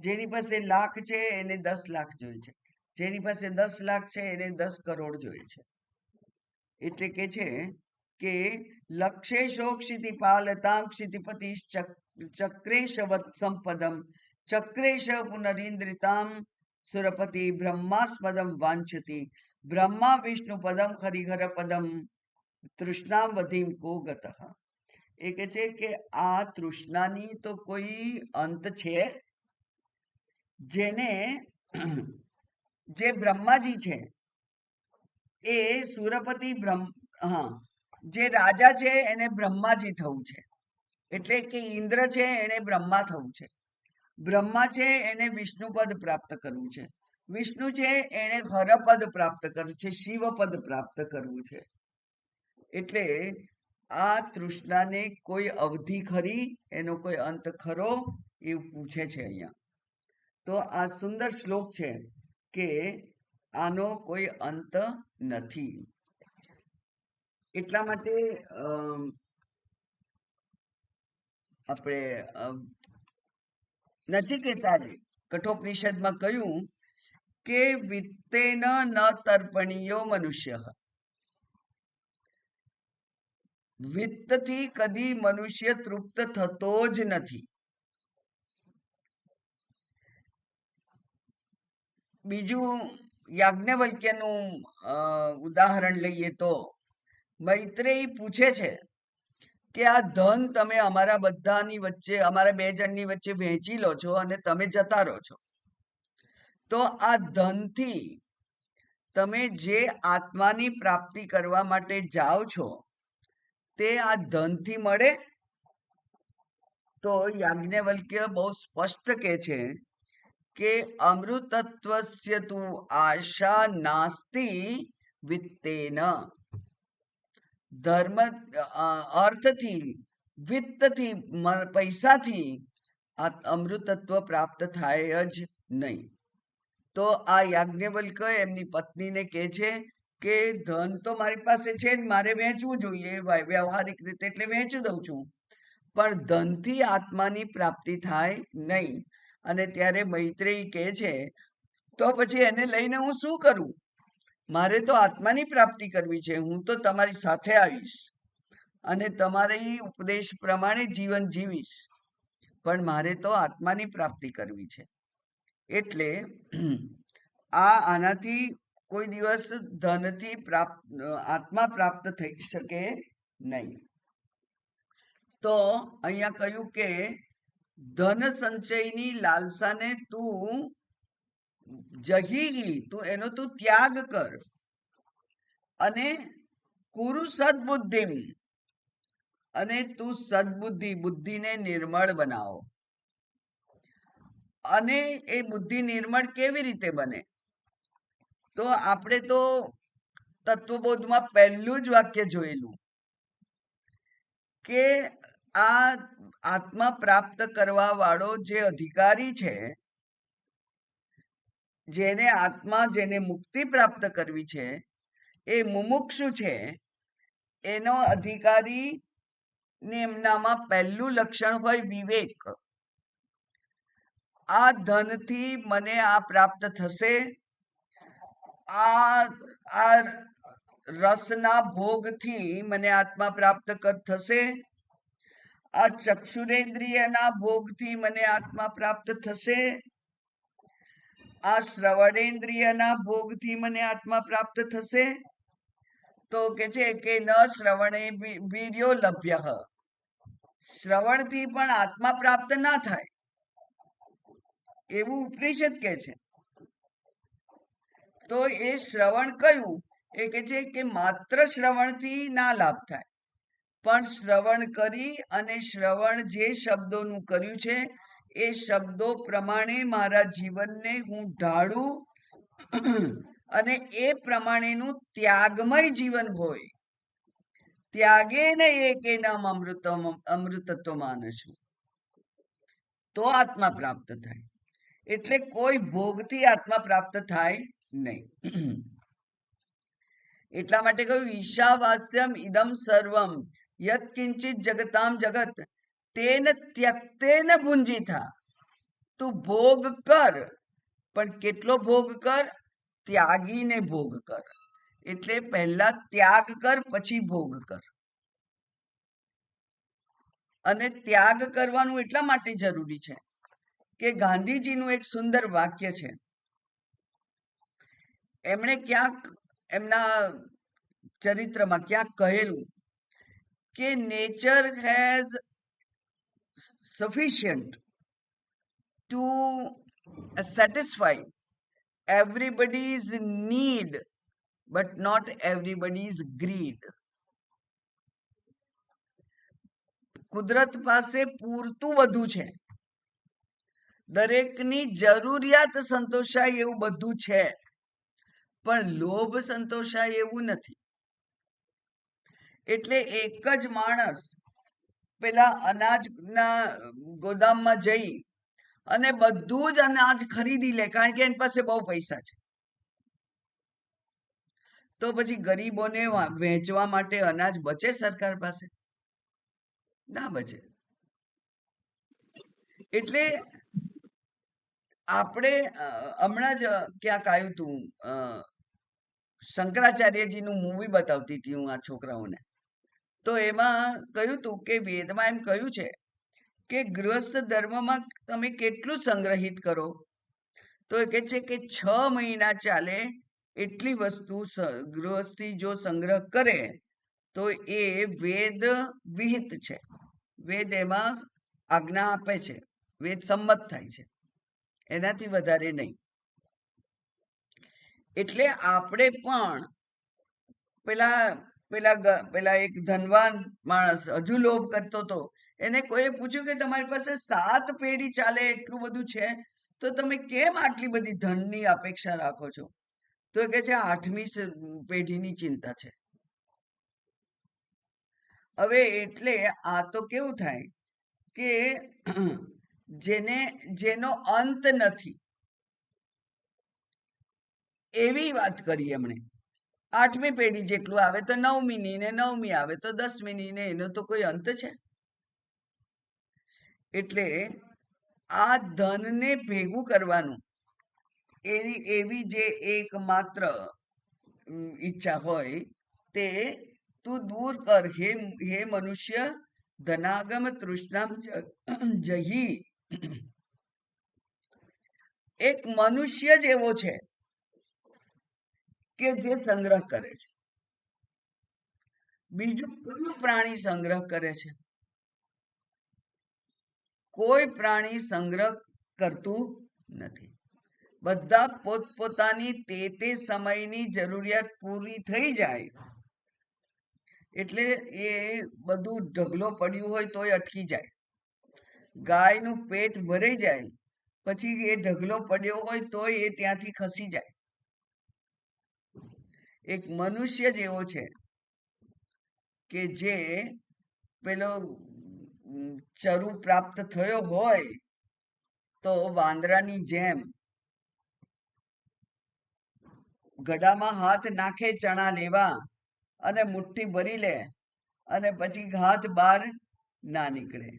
જેની પાસે લાખ છે એને 10 લાખ જોઈએ છે, જેની પાસે 10 લાખ છે એને 10 કરોડ જોઈએ છે. એટલે કે છે કે લક્ષેશો ક્ષિતિપાલતામ ક્ષિતિપતિ ચક્રેશવત સંપદમ ચક્રેશ પુનરીન્દ્રિતામ સુરપતિ બ્રહ્માસ્પદમ વાંછતિ બ્રહ્મા વિષ્ણુ પદમ હરિહર પદમ તૃષ્ણામ વધીમ કો ગતઃ. એ કે છે કે આ તૃષ્ણાની તો કોઈ અંત છે? જેને જે બ્રહ્માજી છે એ સુરપતિ જે રાજા છે એને બ્રહ્માજી થવું છે. એટલે કે ઇન્દ્ર છે એને બ્રહ્મા થવું છે, બ્રહ્મા છે એને વિષ્ણુ પદ પ્રાપ્ત કરવું છે, વિષ્ણુ છે એને હરપદ પ્રાપ્ત કરવું છે, શિવપદ પ્રાપ્ત કરવું છે. એટલે આ તૃષ્ણાને કોઈ અવધિ ખરી, એનો કોઈ અંત ખરો, એવું પૂછે છે અહીંયા. તો આ સુંદર શ્લોક છે કે આનો કોઈ અંત નથી. એટલા માટે આપણે નચિકેતાએ કઠોપનિષદમાં કહ્યું કે વિત્તેન ન તર્પણીયો મનુષ્ય. વિત્તથી કદી મનુષ્ય તૃપ્ત થતો જ નથી. બીજું યાજ્ઞવલ્ક્યનું ઉદાહરણ લઈએ તો મૈત્રેયી પૂછે છે કે આ ધન તમે અમારા બધાની વચ્ચે, અમારા 2 જણની વચ્ચે વહેંચી લો છો અને તમે જતા રહો છો, તો આ ધનથી તમે જે આત્માની પ્રાપ્તિ કરવા માટે જાઓ છો તે આ ધનથી મળે? તો યાજ્ઞવલ્ક્ય બહુ સ્પષ્ટ કહે છે કે અમૃતત્વસ્ય તુ આશા નાસ્તિ વિત્તેન. ધર્મ અર્થથી, વિત્તથી, પૈસાથી આ અમૃતત્વ પ્રાપ્ત થાય જ નહીં. તો આ યાજ્ઞવલ્ક્ય એમની પત્નીને કહે છે કે ધન તો મારી પાસે છે ને મારે વહેંચવું જોઈએ, વ્યવહારિક રીતે, એટલે વહેંચી દઉં છું, પણ ધનથી આત્માની પ્રાપ્તિ થાય નહીં. અને ત્યારે મૈત્રેયી કહે છે, તો પછી એને લઈને હું શું કરું? મારે તો આત્માની પ્રાપ્તિ કરવી છે. હું તો તમારી સાથે આવીશ અને તમારી ઉપદેશ પ્રમાણે જીવન જીવીશ, પણ મારે તો આત્માની પ્રાપ્તિ કરવી છે. એટલે આનાથી કોઈ દિવસ ધનથી આત્મા પ્રાપ્ત થઈ શકે નહીં. તો અહીંયા કહ્યું કે ધન સંચયની લાલસાને તું જહીરી, તું એનો તું ત્યાગ કર અને કુરુ સદબુદ્ધિ, અને તું સદબુદ્ધિ, બુદ્ધિને નિર્મળ બનાવો. અને એ બુદ્ધિ નિર્મળ કેવી રીતે બને? તો આપણે તો તત્વબોધમાં પહેલું જ વાક્ય જોયેલું કે આ આત્મા પ્રાપ્ત કરવા વાળો જે અધિકારી છે, જેને મુક્તિ પ્રાપ્ત કરવી છે, એ મુમુક્ષુ છે. એનો અધિકારી ને એમનામાં પહેલું લક્ષણ હોય વિવેક. આ ધનથી મને આ પ્રાપ્ત થશે, આ રસના ભોગથી મને આત્મા પ્રાપ્ત થશે, આ ચક્ષુરેન્દ્રિયના ભોગથી મને આત્મા પ્રાપ્ત થશે, આ શ્રવણેન્દ્રિયના ભોગથી મને આત્મા પ્રાપ્ત થશે. તો કે છે કે ન શ્રવણે વીર્યો લભ્ય, શ્રવણથી પણ આત્મા પ્રાપ્ત ના થાય એવું ઉપનિષદ કે છે. તો એ શ્રવણ કયું? એ કે છે કે માત્ર શ્રવણથી ના લાભ થાય, પણ શ્રવણ કરી અને શ્રવણ જે શબ્દોનું કર્યું છે એ શબ્દો પ્રમાણે મારા જીવનને હું ઢાળું અને એ પ્રમાણેનું ત્યાગમય જીવન હોય. ત્યાગે ને એકેનમ અમૃતત્વ માનશું, તો આત્મા પ્રાપ્ત થાય. એટલે કોઈ ભોગથી આત્મા પ્રાપ્ત થાય નહીં. એટલા માટે કહ્યું ઈશાવાસ્યમ ઇદમ સર્વમ યત કિંચિત જગતામ જગત તેન ત્યક્તેન ભુંજીથા. તું ભોગ કર, પણ કેટલો ભોગ કર? ત્યાગીને ભોગ કર. એટલે પહેલા ત્યાગ કર, પછી ભોગ કર. અને ત્યાગ કરવાનું એટલા માટે જરૂરી છે કે ગાંધીજીનું એક સુંદર વાક્ય છે. એમણે ક્યાંક એમના ચરિત્રમાં ક્યાંક કહેલું કે nature has sufficient to satisfy everybody's need but not everybody's greed. કુદરત પાસે પૂરતું બધું છે, દરેકની જરૂરિયાત સંતોષાય એવું બધું છે, પણ લોભ સંતોષાય એવું નથી. એટલે એક જ માણસ પેલા અનાજના ગોદામમાં જઈ અને બધું જ અનાજ ખરીદી લે, કારણ કે એની પાસે બહુ પૈસા છે. તો પછી ગરીબોને વહેંચવા માટે અનાજ બચે સરકાર પાસે? ના બચે. એટલે આપણે હમણાં જ ક્યાંક આવ્યું હતું, શંકરાચાર્યજીનું મૂવી બતાવતી હતી હું આ છોકરાઓને. તો એમાં કહ્યું હતું કે વેદમાં એમ કહ્યું છે કે ગૃહસ્થ ધર્મમાં તમે કેટલું સંગ્રહિત કરો? તો એ કહે છે કે 6 મહિના ચાલે એટલી વસ્તુ ગૃહસ્થી જો સંગ્રહ કરે તો એ વેદ વિહિત છે. વેદ એમાં આજ્ઞા આપે છે, વેદ સંમત થાય છે, એનાથી વધારે નહીં. એટલે આપણે પણ પેલા એક ધનવાન માણસ હજુ લોભ કરતો હતો. એને કોઈએ પૂછ્યું કે તમારી પાસે 7 પેઢી ચાલે એટલું બધું છે, તો તમે કેમ આટલી બધી ધનની અપેક્ષા રાખો છો? તો કે છે 8મી પેઢીની ચિંતા છે. હવે એટલે આ તો કેવું થાય કે જેનો અંત નથી એવી વાત કરી એમણે. 8મી પેઢી જેટલું આવે તો 9મી ને 9મી આવે તો 10મી ને એનો તો કોઈ અંત છે? એટલે આ ધનને ભેગું કરવાનું એવી જે એકમાત્ર ઈચ્છા હોય તે તું દૂર કર હે મનુષ્ય. ધનાગમ તૃષ્ણામ જહી. એક મનુષ્ય જ એવો છે કે જે સંગ્રહ કરે છે. બીજું કયું પ્રાણી સંગ્રહ કરે છે? કોઈ પ્રાણી સંગ્રહ કરતું નથી. બધા પોતપોતાની તે સમયની જરૂરિયાત પૂરી થઈ જાય એટલે એ બધું ઢગલો પડ્યું હોય તોય અટકી જાય. ગાયનું પેટ ભરાઈ જાય પછી એ ઢગલો પડ્યો હોય તોય એ ત્યાંથી ખસી જાય. એક મનુષ્ય જેવો છે કે જે પેલો ચરુ પ્રાપ્ત થયો હોય તો વાંદરાની જેમ ગળામાં હાથ નાખે ચણા લેવા અને મુઠ્ઠી ભરી લે અને પછી હાથ બહાર ના નીકળે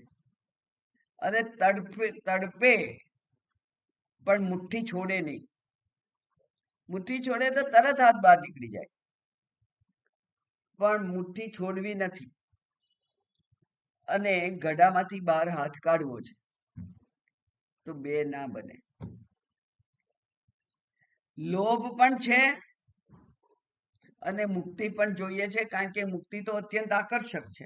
અને તડપે પણ મુઠ્ઠી છોડે નહીં. મુઠ્ઠી છોડે તો તરત હાથ બહાર નીકળી જાય, પણ મુઠ્ઠી છોડવી નથી અને ગળામાંથી બહાર હાથ કાઢવો છે તો બે ના બને. લોભ પણ છે અને મુક્તિ પણ જોઈએ છે, કારણ કે મુક્તિ તો અત્યંત આકર્ષક છે.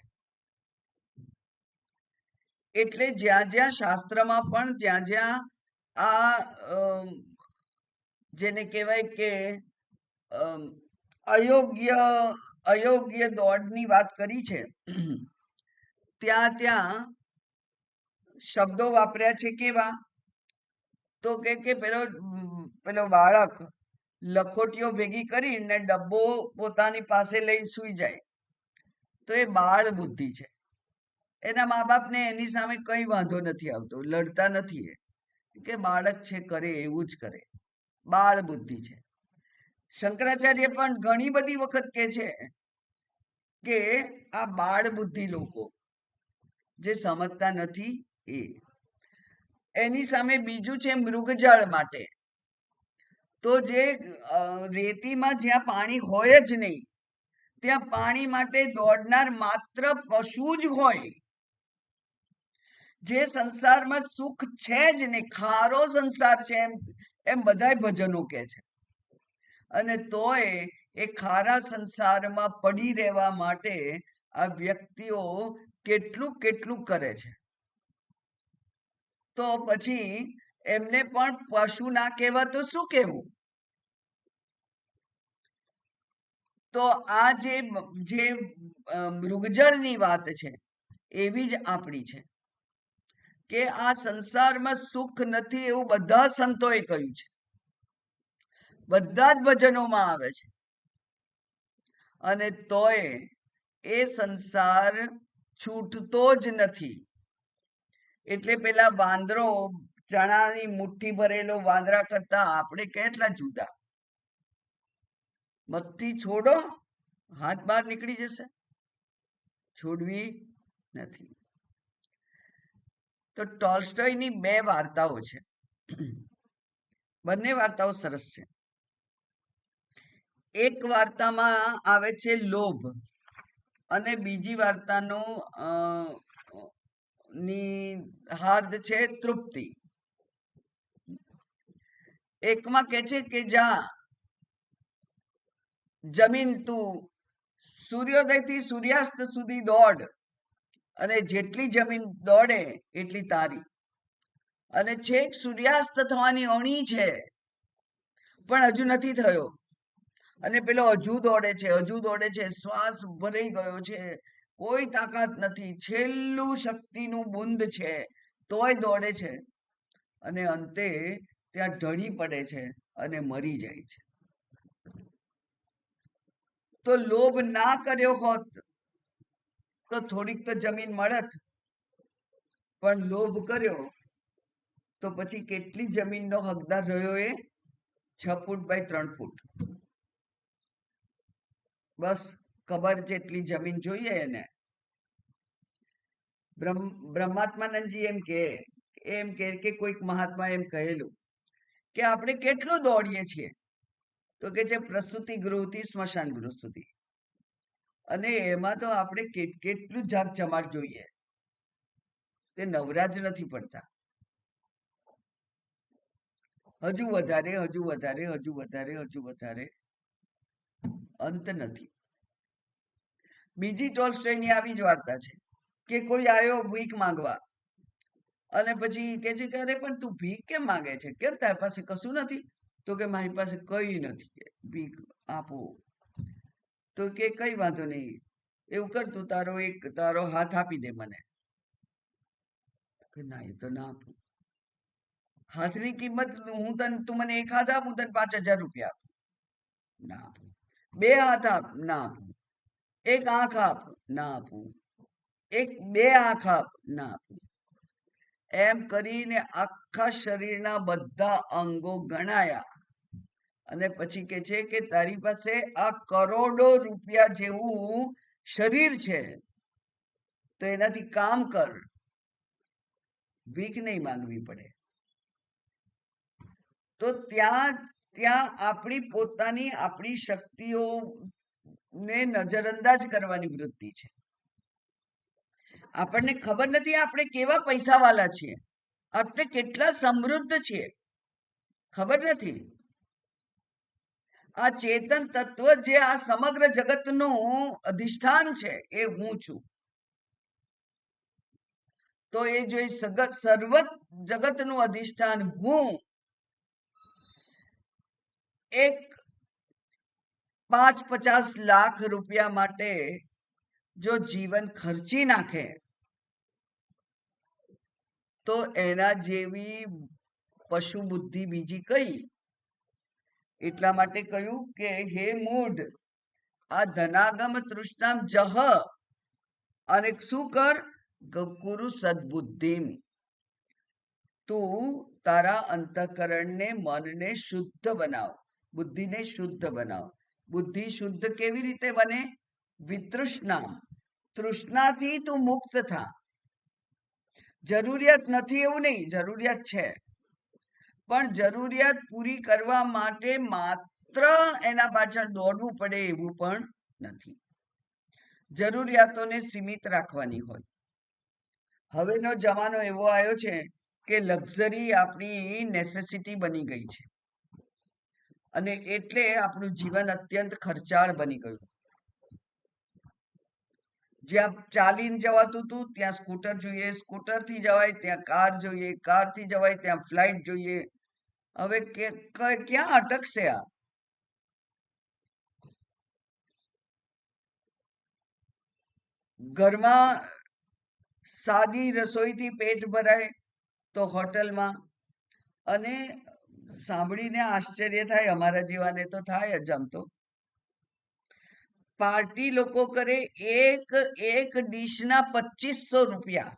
એટલે જ્યાં જ્યાં શાસ્ત્રમાં પણ જ્યાં જ્યાં આ જેને કહેવાય કે અયોગ્ય દોડની વાત કરી છે ત્યાં ત્યાં શબ્દો વાપર્યા છે. કેવા? તો કે પેલો બાળક લખોટીઓ ભેગી કરીને ડબ્બો પોતાની પાસે લઈને સૂઈ જાય તો એ બાળ બુદ્ધિ છે. એના મા બાપને એની સામે કઈ વાંધો નથી આવતો, લડતા નથી કે બાળક છે કરે એવું જ કરે, બાળ બુદ્ધિ છે. શંકરાચાર્ય પણ ઘણી બધી વખત કહે છે કે આ બાળ બુદ્ધિ લોકો જે સમજતા નથી એ. એની સામે બીજું છે મૃગજળ માટે. તો જે રેતીમાં જ્યાં પાણી હોય જ નહીં ત્યાં પાણી માટે દોડનાર માત્ર પશુ જ હોય. જે સંસારમાં સુખ છે જ નહીં, ખારો સંસાર છે એમ બધા ભજનો કે છે, અને તોય એ ખારા સંસારમાં પડી રહેવા માટે આ વ્યક્તિઓ કેટલું કેટલું કરે છે. તો પછી એમને પણ પશુ ના કહેવા તો શું કહેવું? તો આ જે મૃગજળની વાત છે એવી જ આપણી છે કે આ સંસારમાં સુખ નથી એવું બધા સંતોએ કહ્યું છે, બધા જ ભજનોમાં આવે છે, અને તોય એ સંસાર છૂટતો જ નથી. એટલે પેલા વાંદરો ચણાની મુઠ્ઠી ભરેલો વાંદરા કરતા આપણે કેટલા જુદા. મત્તી છોડો, હાથ બહાર નીકળી જશે, છોડવી નથી. તો ટોલ્સ્ટોયની બે વાર્તાઓ છે, બંને વાર્તાઓ સરસ છે. એક વાર્તામાં આવે છે લોભ અને બીજી વાર્તાનો ની હાર્દ છે તૃપ્તિ. એકમાં કે છે કે જા જમીન તું સૂર્યોદય થી સૂર્યાસ્ત સુધી દોડ અને જેટલી જમીન દોડે એટલી તારી, અને છેક સૂર્યાસ્ત થવાની અણી છે પણ હજુ નથી થયો, અને પેલો હજુ દોડે છે, શ્વાસ ભરાઈ ગયો છે, કોઈ તાકાત નથી, છેલ્લું શક્તિનું બુંદ છે તોય દોડે છે, અને અંતે ત્યાં ઢળી પડે છે અને મરી જાય છે. તો લોભ ના કર્યો હોત તો થોડીક તો જમીન મળત, પણ લોભ કર્યો તો પછી કેટલી જમીનનો હકદાર રહ્યો એ? 6 ફૂટ બાય 3 ફૂટ, બસ કબર જેટલી જમીન જોઈએ એને. બ્રહ્માત્માનંદજી એમ કે એમ કે કોઈક મહાત્મા એમ કહેલું કે આપણે કેટલું દોડીએ છીએ, તો કે છે પ્રસૂતિ ગૃહથી સ્મશાન ગૃહ સુધી, અને એમાં તો આપણે કેટલું જાગ જમાટ જોઈએ, તે નવરાજ નથી પડતા. હજુ વધારે, હજુ વધારે, હજુ વધારે, હજુ વધારે, અંત નથી. બીજી ટોલ્સ્ટોયની આવી જ વાર્તા છે કે કોઈ આવ્યો ભીખ માંગવા, અને પછી કે છે કે અરે પણ તું ભીખ કેમ માંગે છે, કેમ તારી પાસે કશું નથી? તો કે મારી પાસે કઈ નથી, કે ભીખ આપો. તો કે કઈ વાંધો નહીં, એવું કર તું તારો હાથ આપી દે મને. કે ના, એ તો ના આપું. હાથની કિંમત તું મને એક હાથ આપ, હું તને 5,000 રૂપિયા આપું. ના આપું. બે હાથ આપ, ના આપું. એક આંખ આપ, ના આપું. બે આંખ આપ, ના આપું. એમ કરીને આખા શરીરના બધા અંગો ગણાયા, અને પછી કે છે કે તારી પાસે આ કરોડો રૂપિયા જેવું શરીર છે, તો એનાથી કામ કર, ભીખ નહીં માંગવી પડે. તો ત્યાં આપણી પોતાની આપણી શક્તિઓને નજરઅંદાજ કરવાની વૃત્તિ છે. આપણને ખબર નથી આપણે કેવા પૈસાવાળા છીએ, આપણે કેટલા સમૃદ્ધ છીએ, ખબર નથી. આ ચેતન તત્વ જે આ સમગ્ર જગતનું અધિષ્ઠાન છે, એ હું છું. તો એ જો સર્વ જગતનું અધિષ્ઠાન હું એક 5-50 લાખ રૂપિયા માટે જો જીવન ખર્ચી નાખે, તો એના જેવી પશુ બુદ્ધિ બીજી કઈ? એટલા માટે કહ્યું કે હે મૂઢ, આ ધનાગમ તૃષ્ણામ જહ, અને શું કર? ગુરુ સદબુદ્ધિમ. તું તારા અંતઃકરણને, મનને શુદ્ધ બનાવ, બુદ્ધિને શુદ્ધ બનાવ. બુદ્ધિ શુદ્ધ કેવી રીતે બને? વિતૃષ્ણા, તૃષ્ણાથી તું મુક્ત થા. જરૂરિયાત નથી એવું નહીં, જરૂરિયાત છે, પણ જરૂરિયાત પૂરી કરવા માટે માત્ર એના પાછળ દોડવું પડે એવું પણ નથી. જરૂરિયાતોને સીમિત રાખવાની હોય. હવેનો જમાનો એવો આવ્યો છે કે લક્ઝરી આપણી નેસેસિટી બની ગઈ છે, અને એટલે આપણું જીવન અત્યંત ખર્ચાળ બની ગયું. જ્યાં ચાલીને જવાતું હતું ત્યાં સ્કૂટર જોઈએ, સ્કૂટરથી જવાય ત્યાં કાર જોઈએ, કારથી જવાય ત્યાં ફ્લાઇટ જોઈએ. હવે ક્યાં અટકશે આ? ઘરમાં સાદી રસોઈથી પેટ ભરાય તો હોટલમાં, અને સાંભળીને આશ્ચર્ય થાય, અમારા જેવાને તો થાય જ. આમ તો પાર્ટી લોકો કરે, એક ડીશના 2500 રૂપિયા.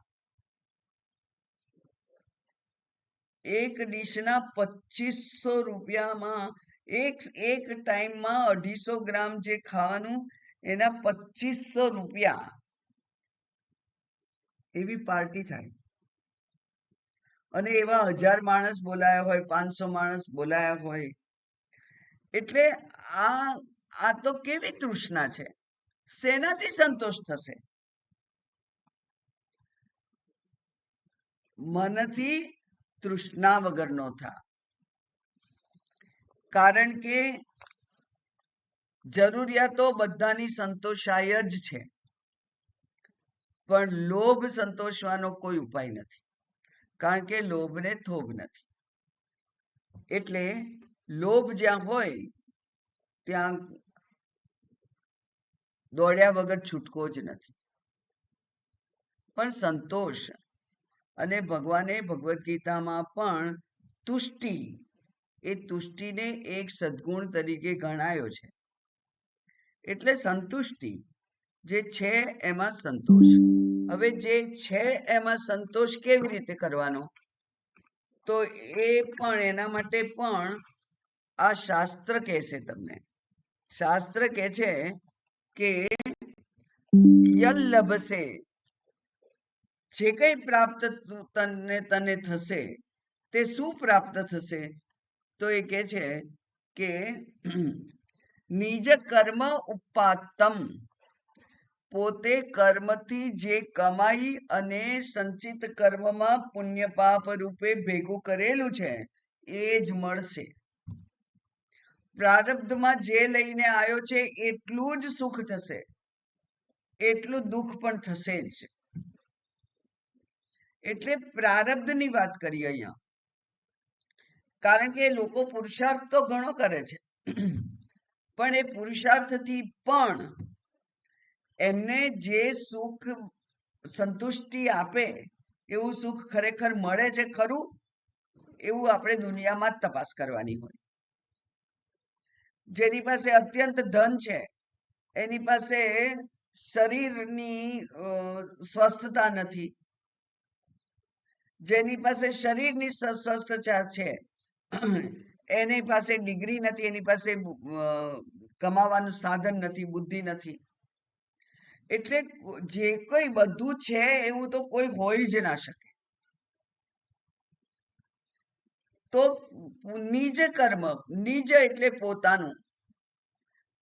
એક ડીશના 2500 રૂપિયામાં એક ટાઈમમાં 250 ગ્રામ જે ખાવાનું, એના 2500 રૂપિયા. એવી પાર્ટી થાય, અને એવા 1000 માણસ બોલાયા હોય, 500 માણસ બોલાયા હોય. એટલે આ તો કેવી તૃષ્ણા છે, શેનાથી સંતોષ થશે? મનથી તૃષ્ણા વગરનો થા. કારણ કે જરૂરિયાતો બધાની સંતોષાય જ છે, પણ લોભ સંતોષવાનો કોઈ ઉપાય નથી, કારણ કે લોભને થોભ નથી. એટલે લોભ જ્યાં હોય ત્યાં દોડ્યા વગર છૂટકો જ નથી. પણ સંતોષ, અને ભગવાને ભગવદ્ ગીતામાં પણ તુષ્ટિ, એ તુષ્ટિને એક સદગુણ તરીકે ગણાયો છે. એટલે સંતુષ્ટિ જે છે એમાં સંતોષ. હવે જે છે એમાં સંતોષ કેવી રીતે કરવાનો? તો એ પણ એના માટે પણ આ શાસ્ત્ર કહેશે તમને. શાસ્ત્ર કહે છે કે યલ્લભસે જે કઈ પ્રાપ્ત તને થશે તે શું પ્રાપ્ત થશે? તો એ કહે છે કે નિજ કર્મ ઉપાત્તમ, પોતે કર્મથી જે કમાઈ અને સંચિત કર્મમાં પુણ્ય પાપ રૂપે ભેગું કરેલું છે એ જ મળશે. પ્રારબ્ધમાં જે લઈને આવ્યો છે એટલું જ સુખ થશે, એટલું દુઃખ પણ થશે જ. એટલે પ્રારબ્ધની વાત કરીએ અહીંયા. કારણ કે લોકો પુરુષાર્થ તો ઘણો કરે છે, પણ એ પુરુષાર્થથી પણ એમને જે સુખ સંતુષ્ટિ આપે એવું સુખ ખરેખર મળે છે ખરું? એવું આપણે દુનિયામાં જ તપાસ કરવાની હોય. જેની પાસે અત્યંત ધન છે, એની પાસે શરીરની સ્વસ્થતા નથી, જેની પાસે શરીરની સ્વસ્થતા છે એની પાસે ડિગ્રી નથી, એની પાસે કમાવાનું સાધન નથી, બુદ્ધિ નથી. એટલે જે કોઈ બધું છે એવું તો કોઈ હોઈ જ ના શકે. તો નિજ કર્મ, નિજ એટલે પોતાનું,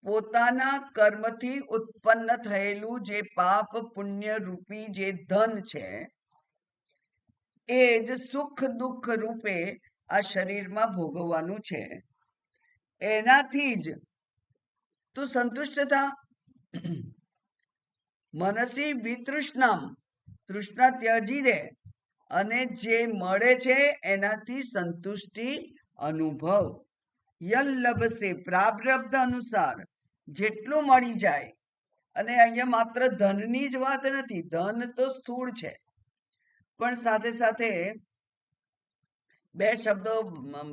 પોતાના કર્મથી ઉત્પન્ન થયેલું જે પાપ પુણ્ય રૂપી જે ધન છે એ જ સુખ દુઃખ રૂપે આ શરીરમાં ભોગવવાનું છે. એનાથી જ તું સંતુષ્ટ થા. મનસી વિતૃષ્ણમ, તૃષ્ણા ત્યજી દે અને જે મળે છે એનાથી સંતુષ્ટિ અનુભવ. યલ્લભસે, પ્રારબ્ધ અનુસાર જેટલું મળી જાય. અને અહીંયા માત્ર ધનની જ વાત નથી, ધન તો સ્થૂળ છે, પણ સાથે સાથે બે શબ્દો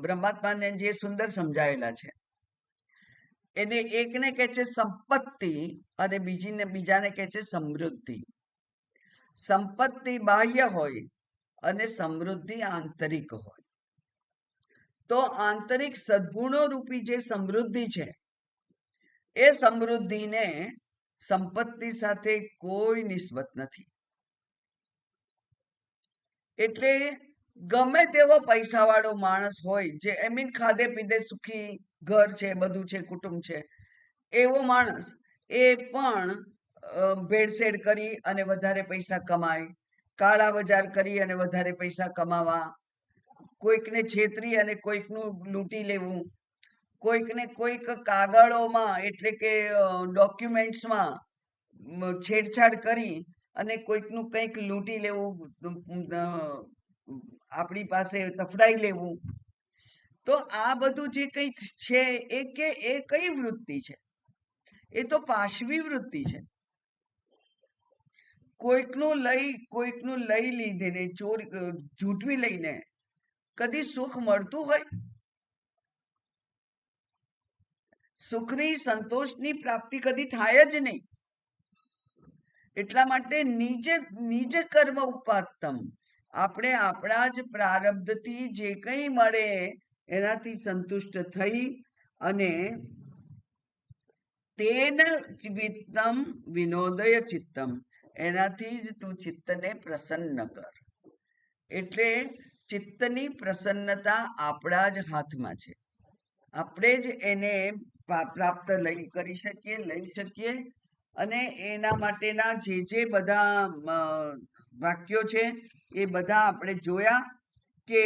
બ્રહ્માત્માને જે સુંદર સમજાવેલા છે. એને એકને કહે છે સંપત્તિ અને બીજાને કહે છે સમૃદ્ધિ. સંપત્તિ બાહ્ય હોય અને સમૃદ્ધિ આંતરિક હોય. તો આંતરિક સદ્ગુણો રૂપી જે સમૃદ્ધિ છે એ સમૃદ્ધિને સંપત્તિ સાથે કોઈ નિસ્બત નથી. એટલે ગમે તેવો પૈસાવાળો માણસ હોય, જે ખાધે પીધે સુખી ઘર છે, બધું છે, કુટુંબ છે, એવો માણસ એ પણ ભેળસેળ કરી અને વધારે પૈસા કમાય, કાળા બજાર કરી અને વધારે પૈસા કમાવા, કોઈકને છેતરી અને કોઈકનું લૂંટી લેવું, કોઈકને કોઈક કાગળોમાં એટલે કે ડોક્યુમેન્ટ્સમાં છેડછાડ કરી અને કોઈકનું કંઈક લૂંટી લેવું, આપણી પાસે તફડાઈ લેવું. તો આ બધું જે કંઈક છે એ કઈ વૃત્તિ છે? એ તો પાશવી વૃત્તિ છે. કોઈકનું લઈ લીધીને ઝૂંટવી લઈને કદી સુખ મળતું હોય? સુખની સંતોષની પ્રાપ્તિ કદી થાય જ નહીં. એટલા માટે નિજ કર્મ ઉપાત્તમ, આપણે આપણા જ પ્રારબ્ધથી જે કંઈ મળે એનાથી સંતુષ્ટ થઈ અને તેન વિત્તમ વિનોદય ચિત્તમ, એનાથી જ તું ચિત્તને પ્રસન્ન કર. એટલે ચિત્તની પ્રસન્નતા આપણા જ હાથમાં છે. આપણે જ એને પ્રાપ્ત કરી શકીએ અને એના માટેના જે બધા વાક્યો છે એ બધા આપણે જોયા કે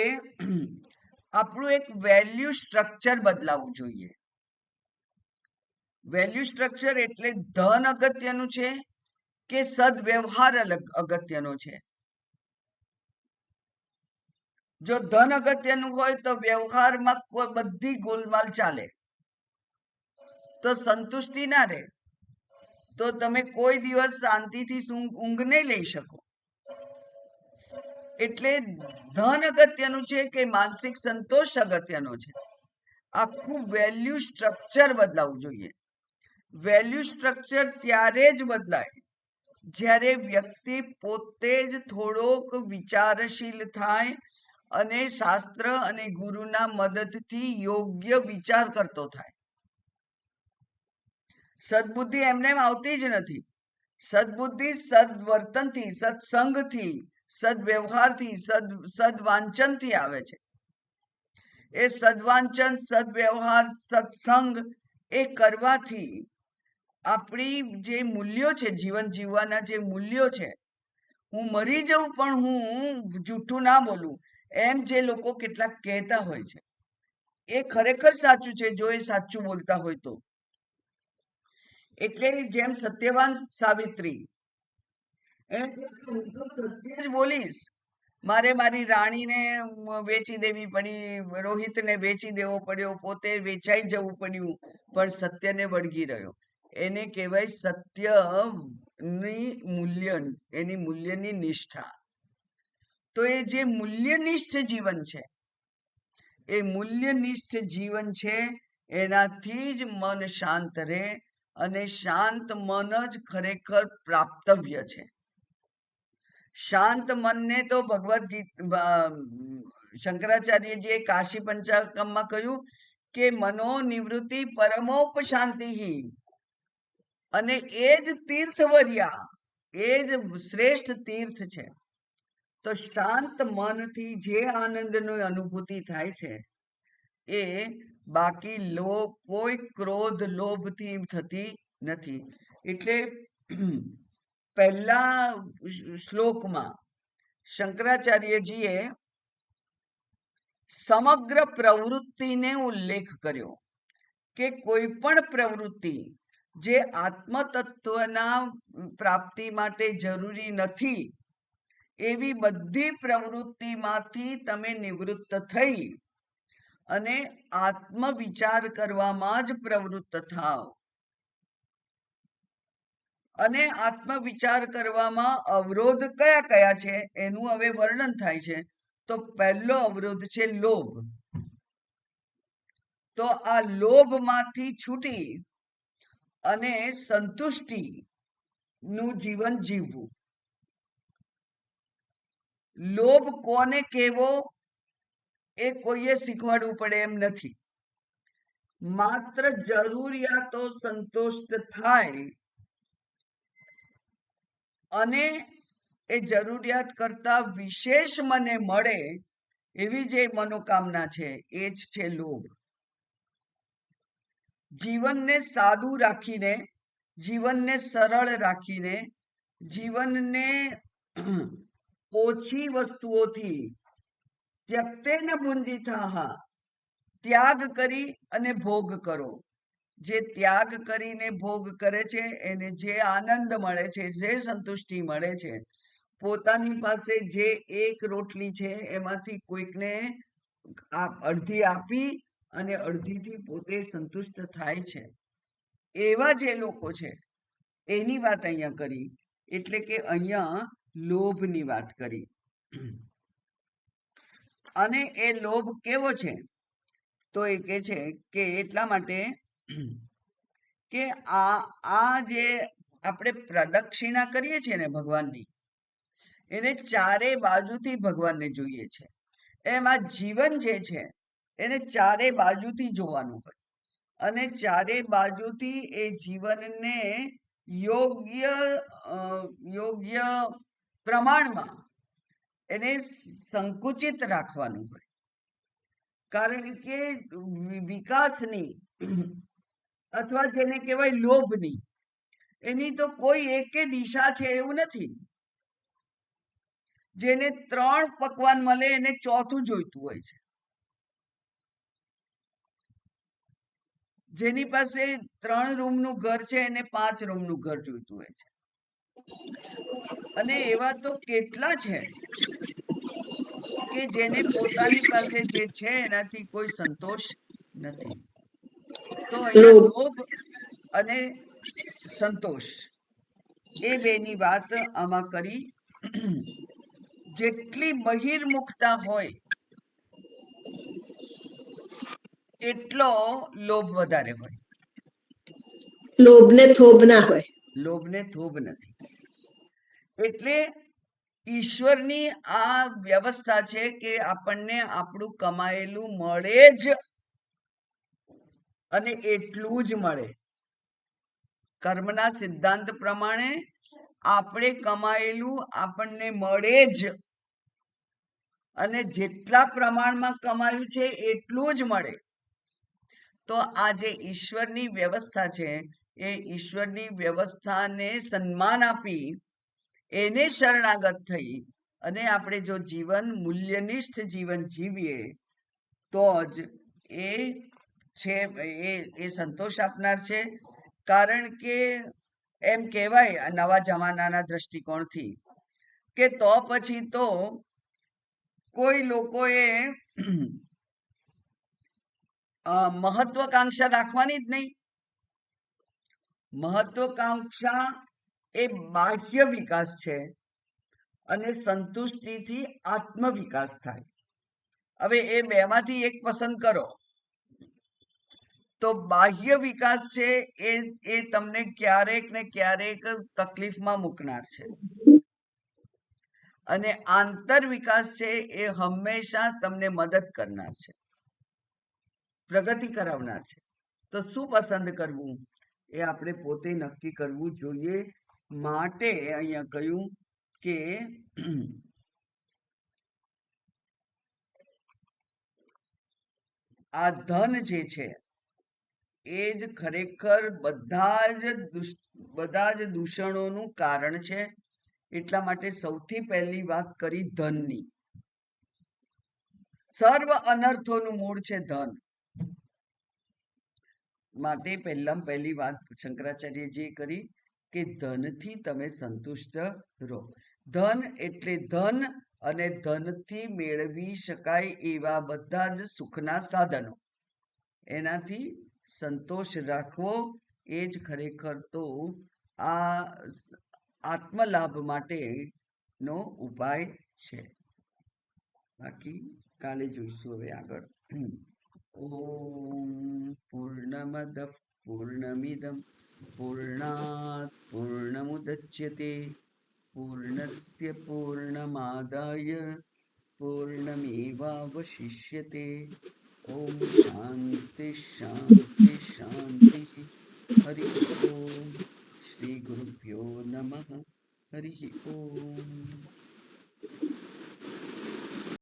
આપણું એક વેલ્યુ સ્ટ્રક્ચર બદલાવવું જોઈએ. વેલ્યુ સ્ટ્રક્ચર એટલે ધન અગત્યનું છે કે સદવ્યવહાર અગત્યનો છે? જો ધન અગત્યનું હોય તો વ્યવહારમાં બધી ગોલમાલ ચાલે, તો સંતુષ્ટિ ના રહે, તો તમે કોઈ દિવસ શાંતિથી ઊંઘ નહીં લઈ શકો. એટલે ધન અગત્યનું છે કે માનસિક સંતોષ અગત્યનો છે? આખું વેલ્યુ સ્ટ્રક્ચર બદલાવવું જોઈએ. વેલ્યુ સ્ટ્રક્ચર ત્યારે જ બદલાય જ્યારે વ્યક્તિ પોતે જ થોડોક વિચારશીલ થાય અને શાસ્ત્ર અને ગુરુના મદદથી યોગ્ય વિચાર કરતો થાય. સદબુદ્ધિ એમને આવતી જ નથી. સદબુદ્ધિ સદવર્તનથી, સત્સંગથી, સદવ્યવહારથી, સદવાંચનથી આવે છે. એ સદવાંચન, સદવ્યવહાર, સત્સંગ એ કરવાથી આપણી જે મૂલ્યો છે, જીવન જીવવાના જે મૂલ્યો છે, હું મરી જાઉં પણ હું જૂઠું ના બોલું, એમ જે લોકો કેટલાક કહેતા હોય છે, એ ખરેખર સાચું છે જો એ સાચું બોલતા હોય તો. એટલે જેમ સત્યવાન સાવિત્રી, એને હું તો સત્ય જ બોલીશ, મારે મારી રાણીને વેચી દેવી પડી, રોહિતને વેચી દેવો પડ્યો, પોતે વેચાઈ જવું પડ્યું, પણ સત્યને વળગી રહ્યો. એને કહેવાય સત્યની મૂલ્ય, એની મૂલ્યની નિષ્ઠા. તો એ જે મૂલ્યનિષ્ઠ જીવન છે, એ મૂલ્યનિષ્ઠ જીવન છે, એનાથી જ મન શાંત રહે, અને શાંત મન જ ખરેખર પ્રાપ્તવ્ય છે. શાંત મનને તો ભગવદ્ ગીતા, શંકરાચાર્યજીએ કાશી પંચાકમમાં કહ્યું કે મનો નિવૃત્તિ પરમોપશાંતિ, અને એ જ તીર્થવર્યા, એ જ શ્રેષ્ઠ તીર્થ છે. તો શાંત મનથી જે આનંદની અનુભૂતિ થાય છે, એ બાકી કોઈ ક્રોધ, લોભથી થતી નથી. એટલે પહેલા શ્લોકમાં શંકરાચાર્યજીએ સમગ્ર પ્રવૃત્તિને ઉલ્લેખ કર્યો કે કોઈ પણ પ્રવૃત્તિ જે આત્મતત્વના પ્રાપ્તિ માટે જરૂરી નથી, એવી બધી પ્રવૃત્તિમાંથી તમે નિવૃત્ત થઈ અને આત્મવિચાર કરવામાં જ પ્રવૃત્ત થાવ. અને આત્મવિચાર કરવામાં અવરોધ કયા કયા છે એનું હવે વર્ણન થાય છે. તો પહેલો અવરોધ છે લોભ. તો આ લોભમાંથી છૂટી અને સંતુષ્ટિ નું જીવન જીવવું. લોભ કોને કહેવો એ કોઈએ શીખવાડવું પડે એમ નથી. માત્ર જરૂરિયાતો સંતુષ્ટ થાય અને એ જરૂરિયાત કરતા વિશેષ મને મળે એવી જે મનોકામના છે, એ જ છે લોભ. જીવનને સાદું રાખીને, જીવનને સરળ રાખીને, જીવનને ઓછી વસ્તુઓથી ત્યક્તેન ભુંજીથાઃ, ત્યાગ કરી અને ભોગ કરો. જે ત્યાગ કરીને ભોગ કરે છે એને જે આનંદ મળે છે, જે સંતુષ્ટિ મળે છે, પોતાની પાસે જે એક રોટલી છે એમાંથી કોઈકને અડધી આપી અને અડધીથી પોતે સંતુષ્ટ થાય છે, એવા જે લોકો છે એની વાત અહીંયા કરી. એટલે કે અહીંયા લોભની વાત કરી. અને એ લોભ કેવો છે? તો એ કહે છે કે એટલા માટે કે આ જે આપણે પ્રદક્ષિણા કરીએ છીએ ને ભગવાનની, એને ચારે બાજુથી ભગવાનને જોઈએ છે. એમ આ જીવન જે છે એને ચારે બાજુથી જોવાનું હોય, અને ચારે બાજુથી એ જીવનને યોગ્ય પ્રમાણમાં એને સંકુચિત રાખવાનું હોય. કારણ કે વિકાસની અથવા જેને કહેવાય લોભની, એની તો કોઈ એકે દિશા છે એવું નથી. જેને 3 પકવાન મળે એને ચોથું જોઈતું હોય છે. જેની પાસે 3 રૂમનું ઘર છે એને 5 રૂમનું ઘર જોઈતું હોય છે. અને એવા તો કેટલા છે કે જેને પોતાની પાસે જે છે એનાથી કોઈ સંતોષ નથી. તો અહીંયા લોભ અને સંતોષ એ બેની વાત આમાં કરી. જેટલી બહિર્મુખતા હોય એટલો લોભ વધારે હોય. લોભને થોભ ના હોય. લોભને થોભ નથી. એટલે ઈશ્વરની આ વ્યવસ્થા છે કે આપણને આપણું કમાયેલું મળે જ, અને એટલું જ મળે. કર્મના સિદ્ધાંત પ્રમાણે આપણે કમાયેલું આપણને મળે જ, અને જેટલા પ્રમાણમાં કમાયું છે એટલું જ મળે. તો આ જે ઈશ્વરની વ્યવસ્થા છે એ ઈશ્વરની વ્યવસ્થાને સન્માન આપી એને શરણાગત થઈ અને આપણે જો જીવન મૂલ્યનિષ્ઠ જીવન જીવીએ તો જ એ છે એ સંતોષ આપનાર છે. કારણ કે એમ કહેવાય નવા જમાનાના દ્રષ્ટિકોણથી કે તો પછી તો કોઈ લોકોએ મહત્વકાંક્ષા રાખવાની જ નહીં. મહત્વકાંક્ષા એ બાહ્ય વિકાસ છે અને સંતુષ્ટિથી આત્મ વિકાસ થાય. હવે એ બેમાંથી એક પસંદ કરો તો બાહ્ય વિકાસ છે એ તમને ક્યારેક ને ક્યારેક તકલીફમાં મૂકનાર છે, અને આંતર વિકાસ છે એ હંમેશા તમને મદદ કરનાર છે, પ્રગતિ કરાવનાર છે. તો શું પસંદ કરવું એ આપણે પોતે નક્કી કરવું જોઈએ. માટે અહીંયા કહ્યું કે આ ધન જે છે એ જ ખરેખર બધા જ દૂષણોનું કારણ છે. એટલા માટે સૌથી પહેલી વાત કરી ધનની. સર્વ અનર્થોનું મૂળ છે ધન. માટે પહેલી વાત શંકરાચાર્યજીએ કરી કે ધનથી તમે સંતુષ્ટ રહો. ધન એટલે ધન અને ધનથી મેળવી શકાય એવા બધા જ સુખના સાધનો, એનાથી સંતોષ રાખવો એ જ ખરેખર તો આ આત્મલાભ માટેનો ઉપાય છે. બાકી કાલે જોઈશું હવે આગળ. ઓમ પૂર્ણમદ પૂર્ણમિદમ પૂર્ણાત પૂર્ણમુદચ્યતે પૂર્ણસ્ય પૂર્ણમાદાય પૂર્ણમેવાવશિષ્યતે. ઓમ શાંતિ શાંતિ શાંતિ. હરિ ઓમ. શ્રી ગુરુભ્યો નમઃ. હરિ ઓમ.